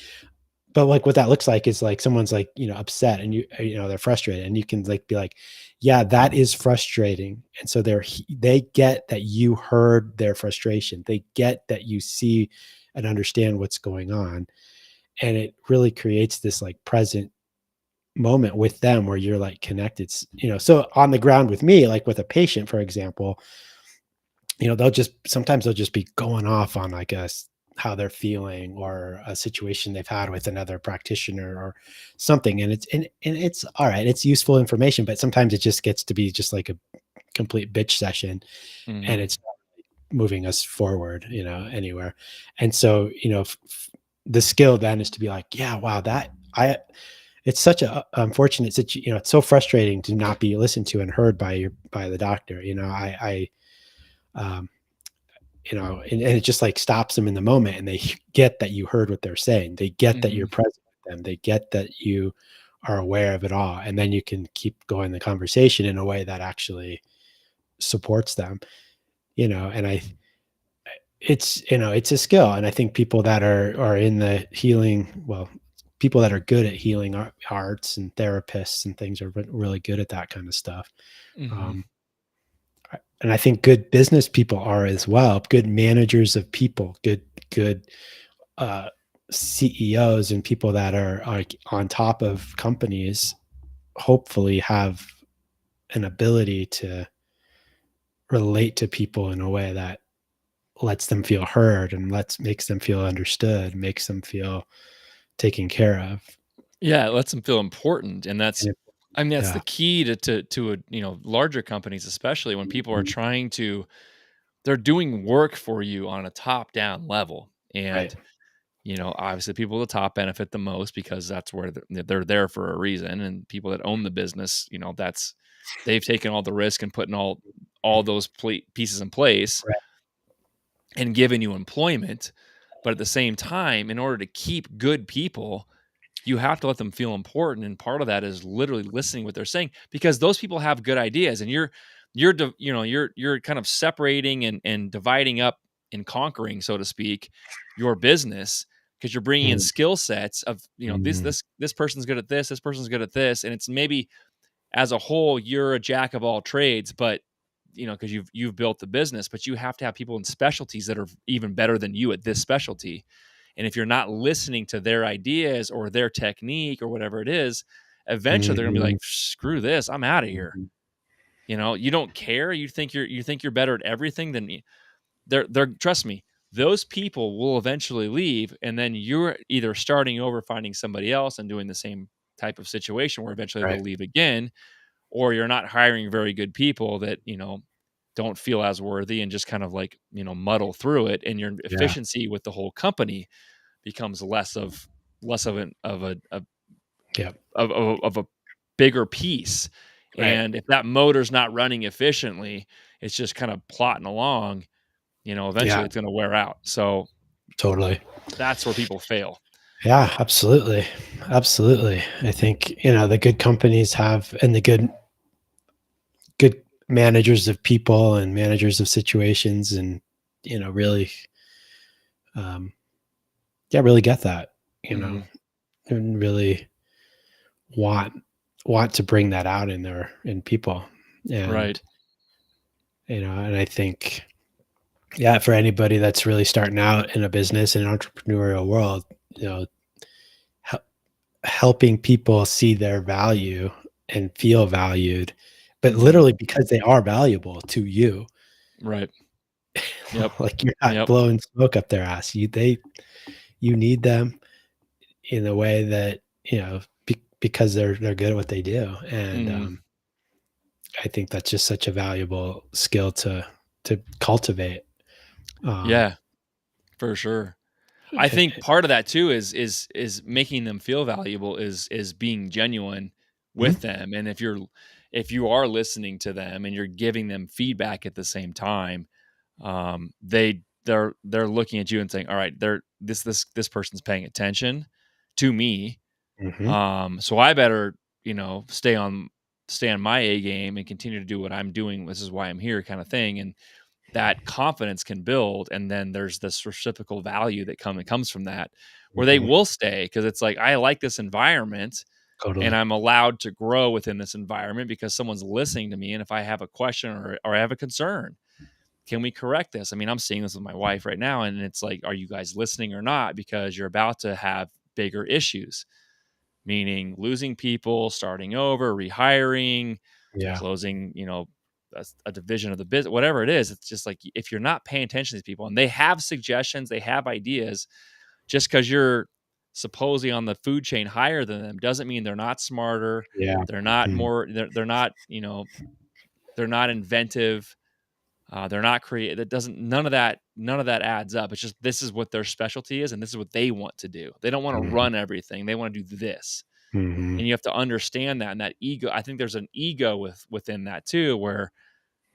But like what that looks like is like someone's like, upset, and they're frustrated, and you can like be like, yeah, that is frustrating. And so they get that you heard their frustration. They get that you see and understand what's going on. And it really creates this like present moment with them where you're like connected, so on the ground with me, like with a patient, for example, sometimes they'll just be going off on like how they're feeling, or a situation they've had with another practitioner or something. And it's all right. It's useful information, but sometimes it just gets to be just like a complete bitch session, and it's not moving us forward, anywhere. And so, the skill then is to be like, yeah, wow, it's such a unfortunate situation. It's so frustrating to not be listened to and heard by the doctor. And it just like stops them in the moment, and they get that you heard what they're saying. They get that you're present with them. They get that you are aware of it all, and then you can keep going the conversation in a way that actually supports them, and it's a skill, and I think people that are in the healing, well, people that are good at healing arts and therapists and things are really good at that kind of stuff. Hmm. um, and I think good business people are as well, good managers of people, good uh, CEOs and people that are like on top of companies hopefully have an ability to relate to people in a way that lets them feel heard and makes them feel understood, makes them feel taken care of. Yeah, it lets them feel important, and And it, I mean, that's the yeah. key to a larger companies, especially when people are Mhm. trying to they're doing work for you on a top down level, Right. and obviously people at the top benefit the most because that's where they're there for a reason, and people that own the business, that's they've taken all the risk and putting all those pieces in place Right. and given you employment. But at the same time, in order to keep good people, you have to let them feel important, and part of that is literally listening what they're saying, because those people have good ideas, and you're kind of separating and dividing up and conquering, so to speak, your business, because you're bringing in Mhm. skill sets of this Mhm. this person's good at this person's good at this, and it's maybe as a whole you're a jack of all trades, but because you've built the business, but you have to have people in specialties that are even better than you at this specialty. And if you're not listening to their ideas or their technique or whatever it is, eventually they're gonna be Mhm. like, screw this, I'm out of here. Mhm. You don't care. You think you're better at everything than me. They're trust me, those people will eventually leave, and then you're either starting over, finding somebody else and doing the same type of situation where eventually they'll Right. leave again, or you're not hiring very good people that don't feel as worthy and just kind of like muddle through it, and your Yeah. efficiency with the whole company becomes less of an Yep. of a bigger piece. Right. And if that motor's not running efficiently, it's just kind of plotting along, eventually Yeah. it's going to wear out. So Totally. that's where people fail. Yeah, absolutely. Absolutely. I think, the good companies have, and the good managers of people and managers of situations, and, really, um, yeah, really get that, Hmm. and really want to bring that out in people. Right. And, and I think, yeah, for anybody that's really starting out in a business and entrepreneurial world, you know, hel- helping people see their value and feel valued, but Hmm. literally because they are valuable to you. Right. Yep. Like, you're not Yep. blowing smoke up their ass. You need them in a way that, because they're good at what they do. And Hmm. I think that's just such a valuable skill to cultivate. Um, Yeah, for sure. I think part of that too is making them feel valuable, is being genuine mhm, with them. And if you are listening to them and you're giving them feedback at the same time, they're looking at you and saying, all right, this person's paying attention to me. mhm, So I better, stay on my A game and continue to do what I'm doing. This is why I'm here, kind of thing. And that confidence can build, and then there's this reciprocal value that comes from that, where they mhm, will stay because it's like, I like this environment, and totally. I'm allowed to grow within this environment because someone's listening to me. And if I have a question or I have a concern, can we correct this? I mean, I'm seeing this with my wife right now, and it's like, are you guys listening or not? Because you're about to have bigger issues, meaning losing people, starting over, rehiring, Yeah. closing, a division of the business, whatever it is. It's just like, if you're not paying attention to these people and they have suggestions, they have ideas, just because you're supposedly on the food chain higher than them doesn't mean they're not smarter. Yeah. They're not Mhm. more, they're not, they're not inventive. They're not creative. That doesn't, none of that adds up. It's just, this is what their specialty is, and this is what they want to do. They don't want to Mhm. run everything. They want to do this. Mhm. And you have to understand that. And that ego, I think there's an ego within that too, where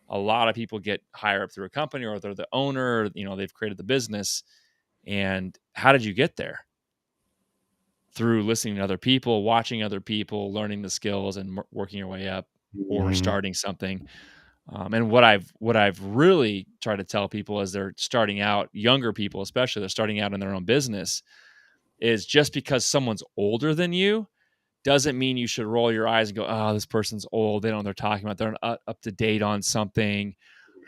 a lot of people get higher up through a company, or they're the owner, they've created the business. And how did you get there? through listening to other people, watching other people, learning the skills, and working your way up, or Mhm. starting something. And what I've really tried to tell people as they're starting out, younger people especially, they're starting out in their own business, is just because someone's older than you doesn't mean you should roll your eyes and go, "Oh, this person's old. They don't know what they're talking about. They're not up to date on something.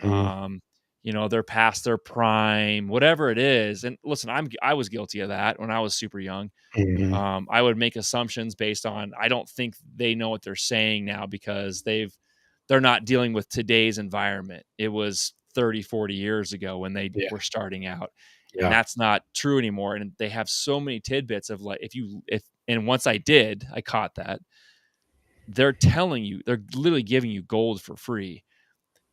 Mhm. Um, they're past their prime, whatever it is." And listen, I was guilty of that when I was super young. Mhm. I would make assumptions based on, I don't think they know what they're saying now because they're not dealing with today's environment. It was 30, 40 years ago when they Yeah. were starting out. And Yeah. that's not true anymore. And they have so many tidbits of like, and once I caught that they're literally giving you gold for free.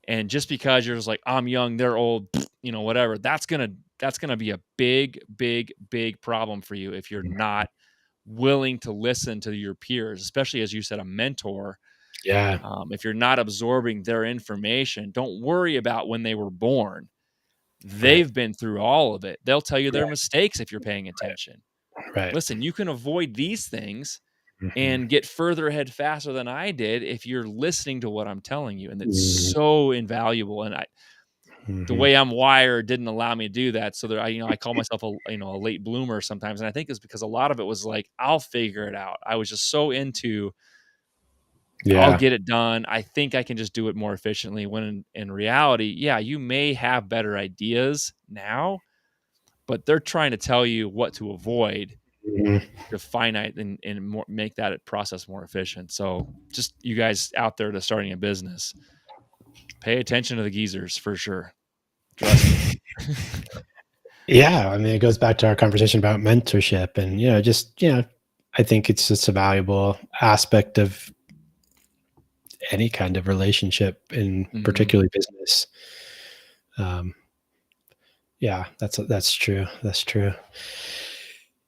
And just because you're just like, I'm young, they're old, whatever, that's gonna be a big, big, big problem for you if you're not willing to listen to your peers, especially as you said, a mentor. Yeah. If you're not absorbing their information, don't worry about when they were born. Right. They've been through all of it. They'll tell you their Right. mistakes if you're paying Right. attention. Right. Listen, you can avoid these things Mhm. and get further ahead faster than I did if you're listening to what I'm telling you. And it's Mhm. so invaluable. And the Mhm. way I'm wired didn't allow me to do that. So that I call myself a late bloomer sometimes. And I think it's because a lot of it was like, I'll figure it out. I was just so into, I'll Yeah. get it done. I think I can just do it more efficiently. When in reality, yeah, you may have better ideas now, but they're trying to tell you what to avoid Mhm. to finite and more, make that process more efficient. So just you guys out there to starting a business, pay attention to the geezers for sure. Trust me. Yeah, I mean, it goes back to our conversation about mentorship and, I think it's just a valuable aspect of any kind of relationship, in Mhm. particularly business. Um, yeah, that's true. That's true.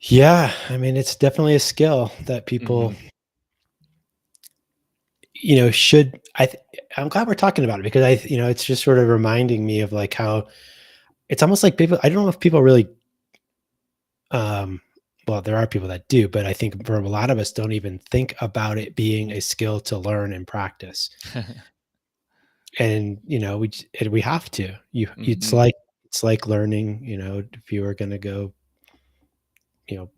Yeah, I mean, it's definitely a skill that people, Mhm. should. I'm glad we're talking about it because it's just sort of reminding me of like how it's almost like people. I don't know if people really, um, well, there are people that do, but I think for a lot of us, don't even think about it being a skill to learn and practice. And we have to. Mhm. It's like learning. If you were going to go, you know,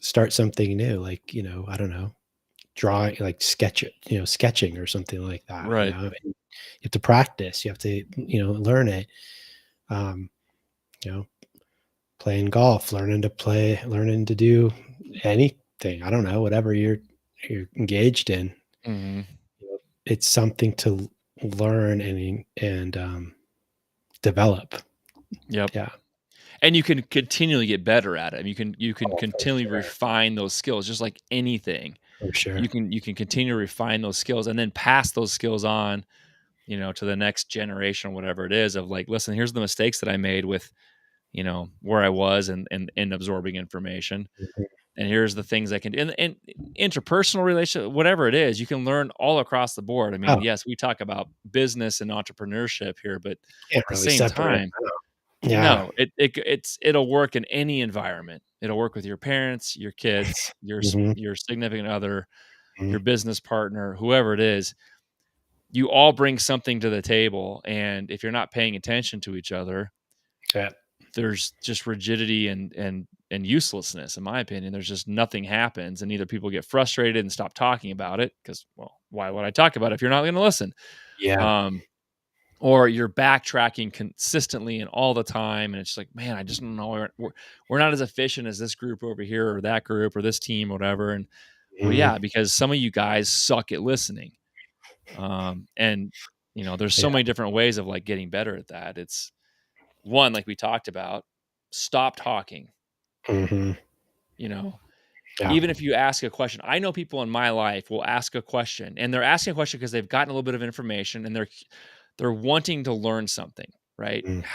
start something new, like I don't know, drawing, like sketching or something like that. Right. And you have to practice. You have to learn it. Um, you know, playing golf, learning to do anything. I don't know, whatever you're engaged in. Mhm. It's something to learn and develop. Yep. Yeah. And you can continually get better at it. You can Oh, for continually sure. refine those skills just like anything. For sure. You can continue to refine those skills and then pass those skills on, to the next generation or whatever it is, of like, listen, here's the mistakes that I made with, where I was and absorbing information. Mhm. And here's the things I can do. And interpersonal relationship, whatever it is, you can learn all across the board. I mean, Oh, yes, we talk about business and entrepreneurship here, but can't at the really same separate. time, Yeah. no, it'll work in any environment. It'll work with your parents, your kids, Mhm. your significant other, Mhm. your business partner, whoever it is. You all bring something to the table, and if you're not paying attention to each other, Yeah. there's just rigidity and uselessness. In my opinion, there's just nothing happens, and either people get frustrated and stop talking about it because, well, why would I talk about it if you're not going to listen? Yeah. Um, or you're backtracking consistently and all the time, and it's like, man, I just don't know. We're not as efficient as this group over here, or that group, or this team, or whatever. And well, Mhm. yeah, because some of you guys suck at listening. And there's Yeah. so many different ways of like getting better at that. It's one, like we talked about, stop talking. Mhm. You know, Yeah. even if you ask a question, I know people in my life will ask a question, and they're asking a question because they've gotten a little bit of information and they're wanting to learn something, right? Mm.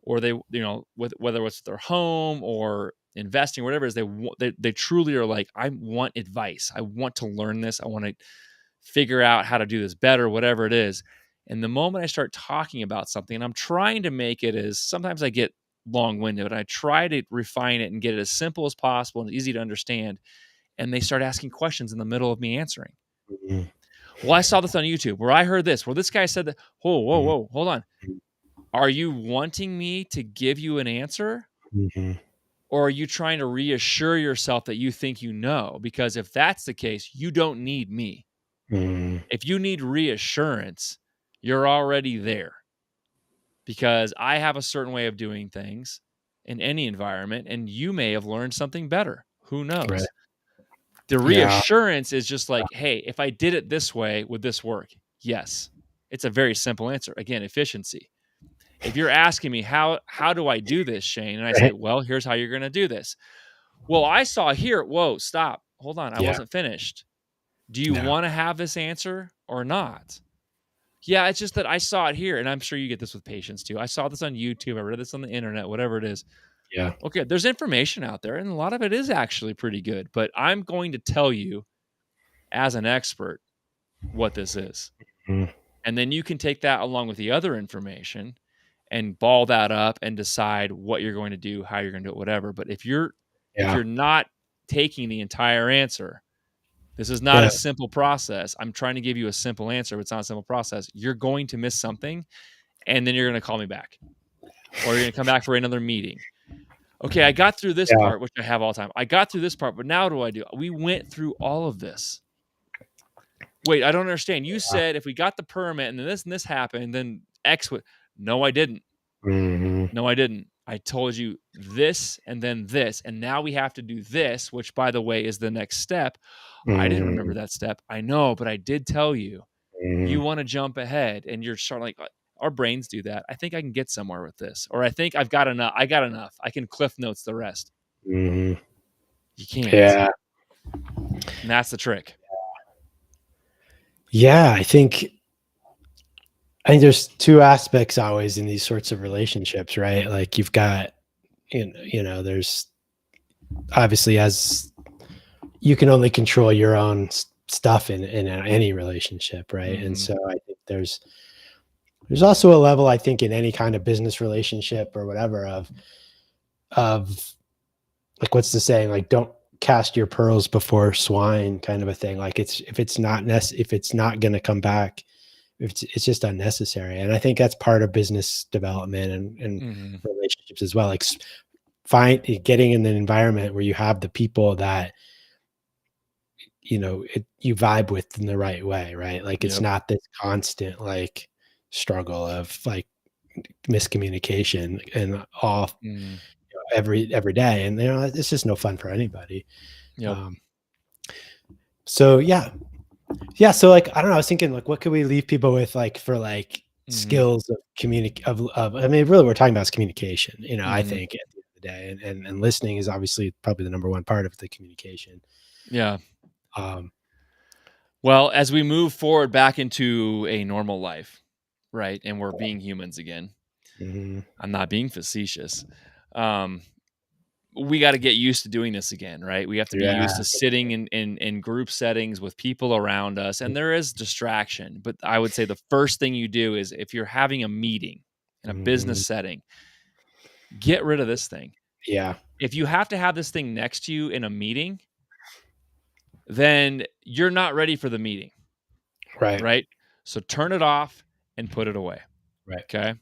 Or they, whether it's their home or investing, whatever it is, they truly are like, I want advice. I want to learn this. I want to figure out how to do this better, whatever it is. And the moment I start talking about something, and I'm trying to make it as, sometimes I get long winded, but I try to refine it and get it as simple as possible and easy to understand. and they start asking questions in the middle of me answering. Mhm. Well, I saw this on YouTube where I heard this. Well, this guy said that. Mhm. Whoa, hold on. Are you wanting me to give you an answer? Mhm. Or are you trying to reassure yourself that you think you know? Because if that's the case, you don't need me. Mhm. If you need reassurance, you're already there. Because I have a certain way of doing things in any environment, and you may have learned something better. Who Right. knows? The Yeah. reassurance is just like, hey, if I did it this way, would this work? Yes. It's a very simple answer. Again, efficiency. If you're asking me how do I do this, Shane? And I say, Right. well, here's how you're going to do this. Well, I saw here. Whoa, stop. Hold on. I Yeah. wasn't finished. Do you No. want to have this answer or not? Yeah, it's just that I saw it here, and I'm sure you get this with patients too. I saw this on YouTube. I read this on the internet, whatever it is. Yeah. Okay, there's information out there, and a lot of it is actually pretty good. But I'm going to tell you, as an expert, what this is. Mhm. And then you can take that along with the other information and ball that up and decide what you're going to do, how you're going to do it, whatever. But if you're Yeah. not taking the entire answer, this is not Yeah. a simple process. I'm trying to give you a simple answer, but it's not a simple process. You're going to miss something, and then you're going to call me back, or you're going to come back for another meeting. Okay, I got through this Yeah. part, which I have all the time. I got through this part, but now what do I do? We went through all of this. Wait, I don't understand. You said if we got the permit and then this happened, then X would. No, I didn't. Mhm. No, I didn't. I told you this and then this, and now we have to do this, which, by the way, is the next step. I didn't remember Mhm. that step. I know, but I did tell you. You Mhm. want to jump ahead, and you're starting like our brains do that. I think I can get somewhere with this, or I think I've got enough. I got enough. I can cliff notes the rest. Mhm. You can't, Yeah. and that's the trick. Yeah. I think there's two aspects always in these sorts of relationships, right? Like you've got, there's obviously as you can only control your own stuff in any relationship, right? And Mhm. so I think there's also a level I think in any kind of business relationship or whatever of like what's the saying, like don't cast your pearls before swine kind of a thing. Like if it's not going to come back, if it's just unnecessary. And I think that's part of business development and Mhm. relationships as well. Like getting in an environment where you have the people that you vibe with in the right way, right? Like it's Yep. not this constant like struggle of like miscommunication and all Mhm. every day, and it's just no fun for anybody. Yep. um so yeah, so like I don't know, I was thinking like what could we leave people with like for like Mhm. skills of I mean really we're talking about is communication, I Mhm. think at the end of the day, and listening is obviously probably the number one part of the communication. Yeah. um Well, as we move forward back into a normal life, right, and we're being humans again, mhm. I'm not being facetious. Um, we got to get used to doing this again, right? We have to be Yeah. used to sitting in group settings with people around us, and there is distraction. But I would say the first thing you do is if you're having a meeting in a business Mhm. setting, get rid of this thing. Yeah. If you have to have this thing next to you in a meeting, then you're not ready for the meeting, Right. right? So turn it off and put it away. Right. Okay.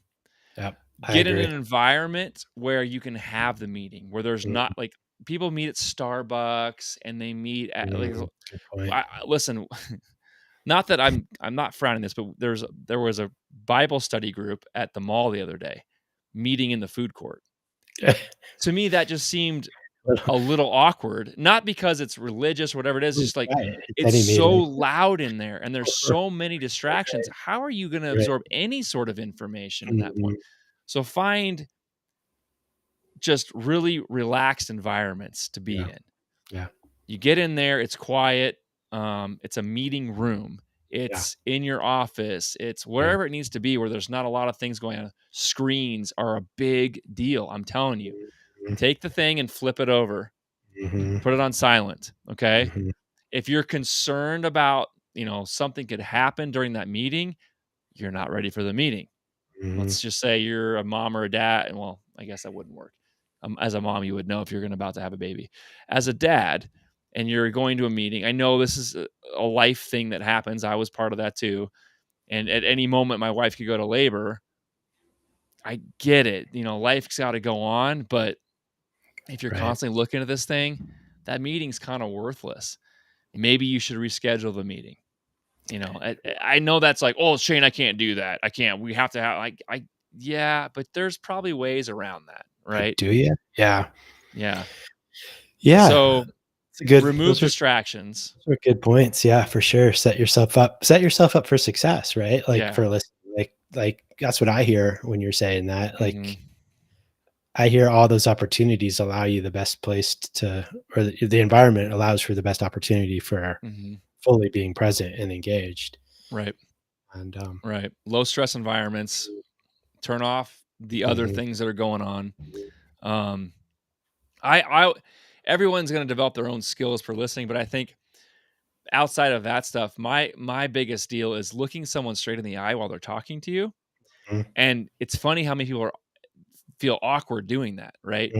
Yep. I Get in agree. an environment where you can have the meeting, where there's Mhm. not like people meet at Starbucks and they meet at like Mhm. Good point. listen, not that I'm not frowning this, but there was a Bible study group at the mall the other day meeting in the food court. To me, that just seemed a little awkward, not because it's religious or whatever it is, just like Right. It's it's any so meeting. loud in there and there's so many distractions. How are you going to Right. absorb any sort of information in that point? Mhm. So find just really relaxed environments to be Yeah. in. Yeah. You get in there, it's quiet. It's a meeting room. Yeah. It's in your office. It's Yeah. wherever it needs to be where there's not a lot of things going on. Screens are a big deal. I'm telling you. Mhm. Take the thing and flip it over. Mhm. Put it on silent. Okay. Mhm. If you're concerned about, something could happen during that meeting, you're not ready for the meeting. Mhm. Let's just say you're a mom or a dad, and well, I guess that wouldn't work. As a mom, you would know if you're about to have a baby. As a dad, and you're going to a meeting. I know this is a life thing that happens. I was part of that too. And at any moment, my wife could go to labor. I get it. Life's got to go on. But if you're Right. constantly looking at this thing, that meeting's kind of worthless. Maybe you should reschedule the meeting. I know that's like, oh, Shane, I can't do that. I can't. We have to have, yeah, but there's probably ways around that, right? Do you? Yeah. Yeah. Yeah. So it's a good, remove distractions. Those are good points. Yeah, for sure. Set yourself up for success, right? Like for listening, like that's what I hear when you're saying that. Like I hear all those opportunities allow you the best place or the environment allows for the best opportunity for fully being present and engaged. Right. And right. Low stress environments, turn off the other things that are going on. Everyone's going to develop their own skills for listening, but I think outside of that stuff, my biggest deal is looking someone straight in the eye while they're talking to you. And it's funny how many people feel awkward doing that, right?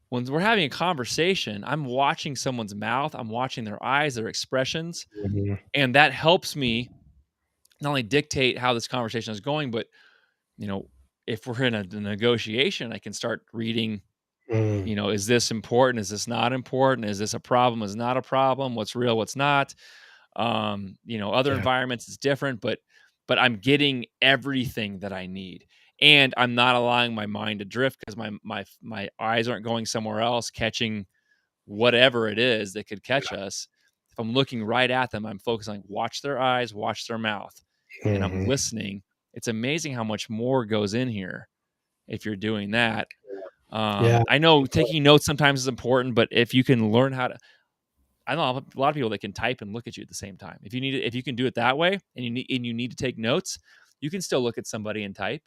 When we're having a conversation, I'm watching someone's mouth, I'm watching their eyes, their expressions, and that helps me not only dictate how this conversation is going, but if we're in a negotiation, I can start reading, is this important? Is this not important? Is this a problem? Is not a problem? What's real? What's not? Other environments is different, but I'm getting everything that I need. And I'm not allowing my mind to drift because my eyes aren't going somewhere else, catching whatever it is that could catch us. If I'm looking right at them, I'm focusing, watch their eyes, watch their mouth, and I'm listening. It's amazing how much more goes in here if you're doing that. I know taking notes sometimes is important, but if you can learn how to, I know a lot of people that can type and look at you at the same time. If you can do it that way, and you need to take notes, you can still look at somebody and type.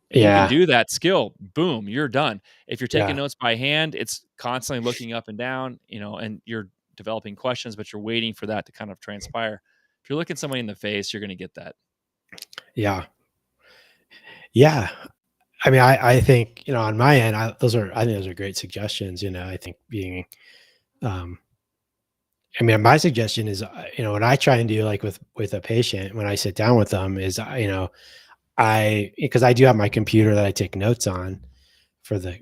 If you can do that skill, boom, you're done. If you're taking notes by hand, it's constantly looking up and down, and you're developing questions, but you're waiting for that to kind of transpire. If you're looking somebody in the face, you're going to get that. Yeah. Yeah. I mean, I think, on my end, I think those are great suggestions. I think being, my suggestion is, what I try and do, like with a patient, when I sit down with them is, because I do have my computer that I take notes on for the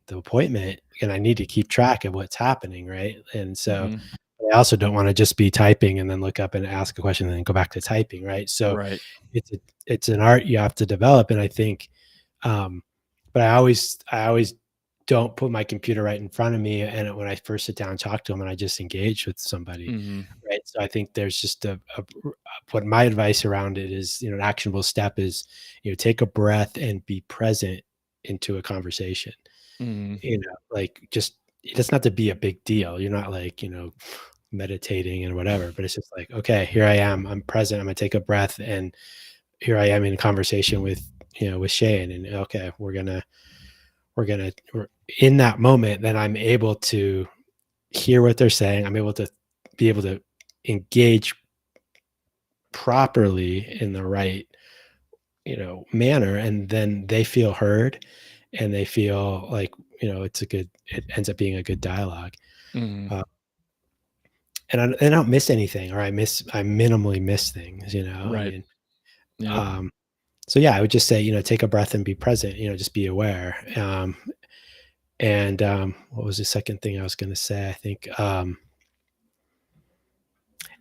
the appointment, and I need to keep track of what's happening, right? And so I also don't want to just be typing and then look up and ask a question and then go back to typing, right? So it's an art you have to develop, and I think, but I always don't put my computer right in front of me, and when I first sit down and talk to them, and I just engage with somebody, right? So I think there's just what my advice around it is, an actionable step is, take a breath and be present into a conversation. Like just, it doesn't have to be a big deal. You're not like, meditating and whatever, but it's just like, okay, here I am, I'm present, I'm gonna take a breath, and here I am in a conversation with Shane, and okay, we're in that moment, then I'm able to hear what they're saying. I'm able to engage properly in the right, manner. And then they feel heard, and they feel like, it ends up being a good dialogue. And I don't miss anything, or I minimally miss things, Right. So I would just say, take a breath and be present, just be aware. And what was the second thing I was going to say? I think,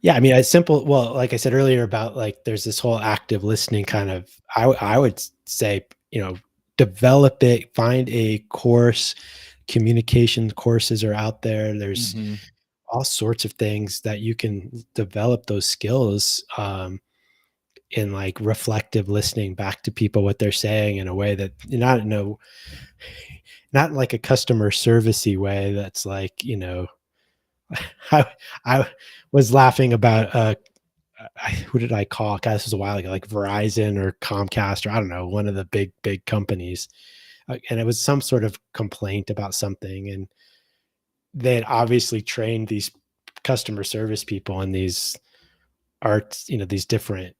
it's simple. Well, like I said earlier about, like, there's this whole active listening kind of, I would say, develop it, find a course. Communication courses are out there. There's all sorts of things that you can develop those skills, in like reflective listening back to people, what they're saying, in a way that not like a customer servicey way. That's like, I was laughing about, who did I call? God, this was a while ago, like Verizon or Comcast, or I don't know, one of the big companies. And it was some sort of complaint about something. And they had obviously trained these customer service people in these arts, these different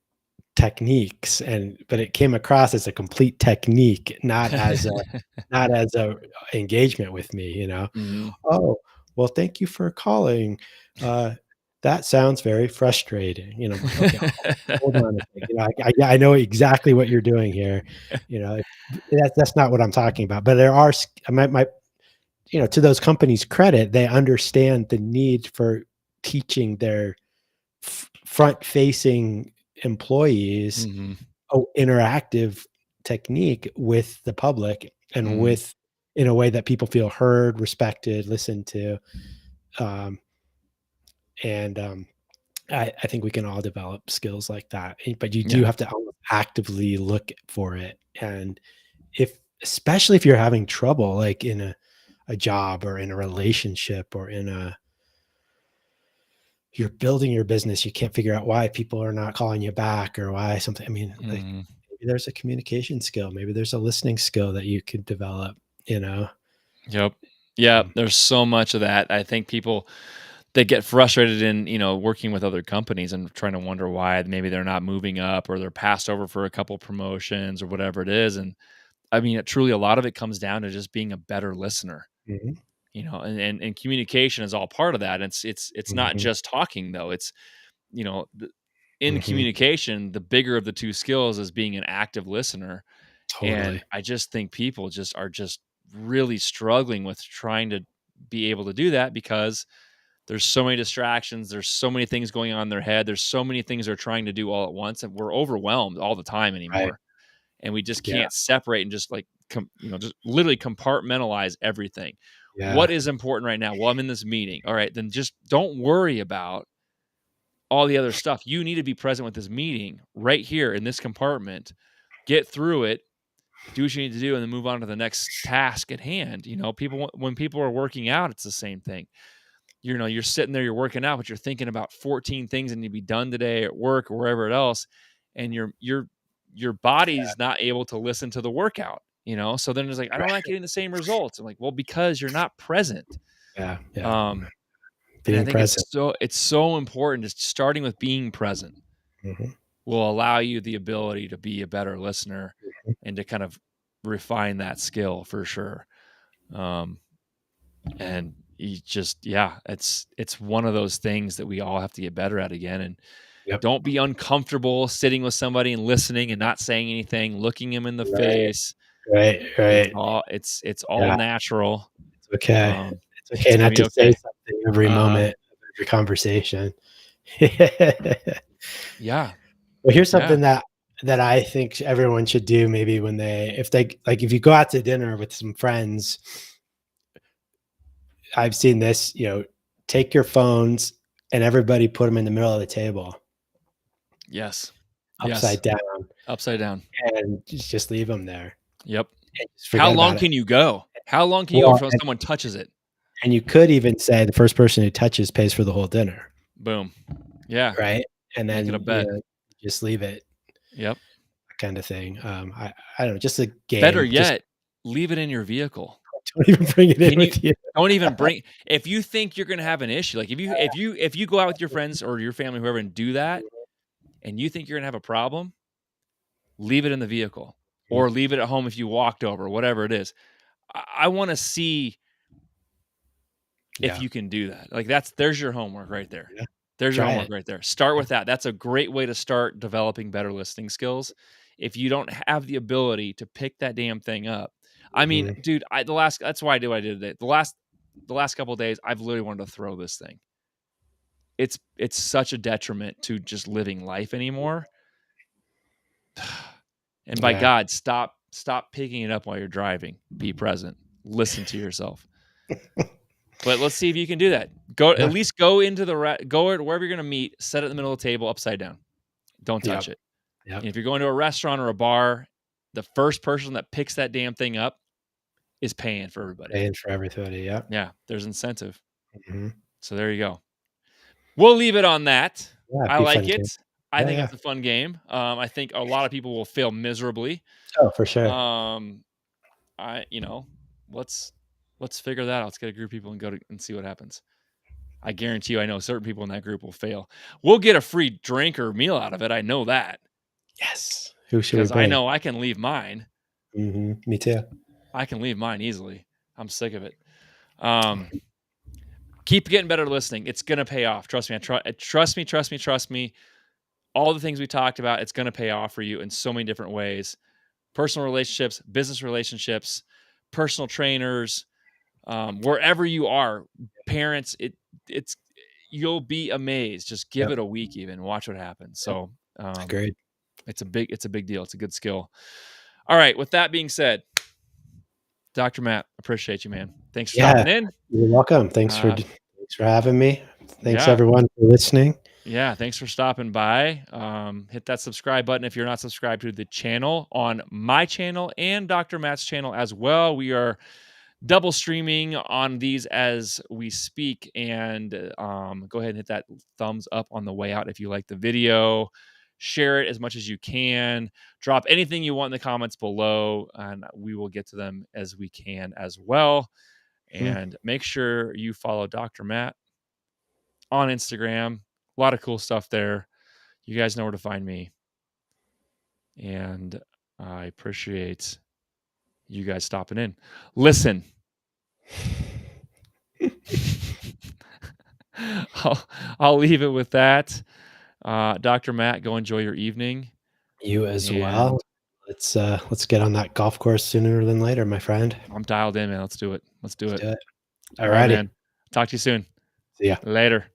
techniques, but it came across as a complete technique, not as a engagement with me. Oh, well, thank you for calling. That sounds very frustrating. I'm like, okay, hold on a second. I know exactly what you're doing here. That's not what I'm talking about. But there are to those companies' credit, they understand the need for teaching their front-facing employees Mhm. interactive technique with the public and Mhm. in a way that people feel heard, respected, listened to. Um, and I think we can all develop skills like that, but you do Yeah. have to actively look for it. And especially if you're having trouble, like in a job or in a relationship or you're building your business, you can't figure out why people are not calling you back or why something. I mean, like Mhm. maybe there's a communication skill, maybe there's a listening skill that you could develop, you know? Yep. Yeah, Um, there's so much of that. I think people they get frustrated in, working with other companies and trying to wonder why maybe they're not moving up or they're passed over for a couple promotions or whatever it is. And I mean, truly, a lot of it comes down to just being a better listener, mhm, and communication is all part of that. It's not mhm, just talking though. It's you know, th- in mhm, communication, the bigger of the two skills is being an active listener. And totally. I just think people just are just really struggling with trying to be able to do that because there's so many distractions, there's so many things going on in their head, there's so many things they're trying to do all at once, and we're overwhelmed all the time Right. anymore. And we just Yeah. can't separate and just like just literally compartmentalize everything. Yeah. What is important right now? Well, I'm in this meeting. All right, then just don't worry about all the other stuff. You need to be present with this meeting right here in this compartment. Get through it, do what you need to do, and then move on to the next task at hand. People when people are working out, it's the same thing. You're sitting there, you're working out, but you're thinking about 14 things that need to be done today at work or wherever else, and your body's not able to listen to the workout. So then it's like, I'm not Right. getting the same results. I'm like, well, because you're not present. Yeah. Yeah. Um, and I Being think present. it's so important. Just starting with being present Mhm. will allow you the ability to be a better listener and to kind of refine that skill for sure. Um, and you just, yeah, it's one of those things that we all have to get better at again. And Yep. don't be uncomfortable sitting with somebody and listening and not saying anything, looking them in the Right. face. Right. It's Right. all it's all Yeah. natural. It's okay. Um, It's okay it's gonna not be to say okay. something every Uh-huh. moment of every conversation. Yeah. Well, here's Yeah. something that I think everyone should do maybe when if you go out to dinner with some friends, I've seen this, take your phones and everybody put them in the middle of the table Yes. Yes. upside down Upside down. and just leave them there Yep. and just How forget long about it. can you go? How long can you go Well, before someone touches it? and you could even say the first person who touches pays for the whole dinner, Boom. Yeah. right? And Make it a then, bet. just leave it, Yep. kind of thing. I don't know, just a Better game. Just yet, leave it in your vehicle. don't even bring it in Can you with you. don't even bring if you think you're gonna have an issue, like if you go out with your friends or your family, whoever, and do that, and you think you're gonna have a problem, leave it in the vehicle Mhm. or leave it at home if you walked over, whatever it is. I wanna see if Yeah. you can do that. Like there's your homework right there. Yeah. There's your Try homework it. right there. Start Yeah. with that. That's a great way to start developing better listening skills. If you don't have the ability to pick that damn thing up. I mean, Mhm. dude, that's why I did what I did today. The last couple of days, I've literally wanted to throw this thing. It's such a detriment to just living life anymore. And by Yeah. God, stop picking it up while you're driving. Be present. Listen to yourself. But let's see if you can do that. Go at Yeah. least go into go wherever you're going to meet. Set it in the middle of the table, upside down. Don't touch Yep. it. Yep. And if you're going to a restaurant or a bar, the first person that picks that damn thing up is paying for everybody. Paying for everybody. Yep. Yeah, there's incentive. Mhm. So there you go. We'll leave it on that. Yeah, it'd I be a like fun it. game. I Yeah, think yeah. it's a fun game. I think a lot of people will fail miserably. Oh, for sure. Um, I let's let's figure that out. Let's get a group of people and go and see what happens. I guarantee you, I know certain people in that group will fail. We'll get a free drink or meal out of it. I know that Yes. Who should we because I bring? know I can leave mine. Me too. I can leave mine easily. I'm sick of it. Um, keep getting better at listening. It's going to pay off. Trust me. Trust me. All the things we talked about, it's going to pay off for you in so many different ways. Personal relationships, business relationships, personal trainers, wherever you are, parents, it's you'll be amazed. Just give it a week, even watch what happens. So Great. It's a big deal. It's a good skill. All right. With that being said, Dr. Matt, appreciate you, man. Thanks for stopping in. You're welcome. Thanks for having me. Thanks everyone for listening. Yeah, thanks for stopping by. Hit that subscribe button if you're not subscribed to the channel, on my channel and Dr. Matt's channel as well. We are double streaming on these as we speak, and go ahead and hit that thumbs up on the way out if you like the video. Share it as much as you can. Drop anything you want in the comments below, and we will get to them as we can as well. And make sure you follow Dr. Matt on Instagram. A lot of cool stuff there. You guys know where to find me. And I appreciate you guys stopping in. Listen. I'll leave it with that. Dr. Matt, go enjoy your evening. You as well. Let's get on that golf course sooner than later, my friend. I'm dialed in, man. Let's do it. All right, righty. man. Talk to you soon. See ya. Later.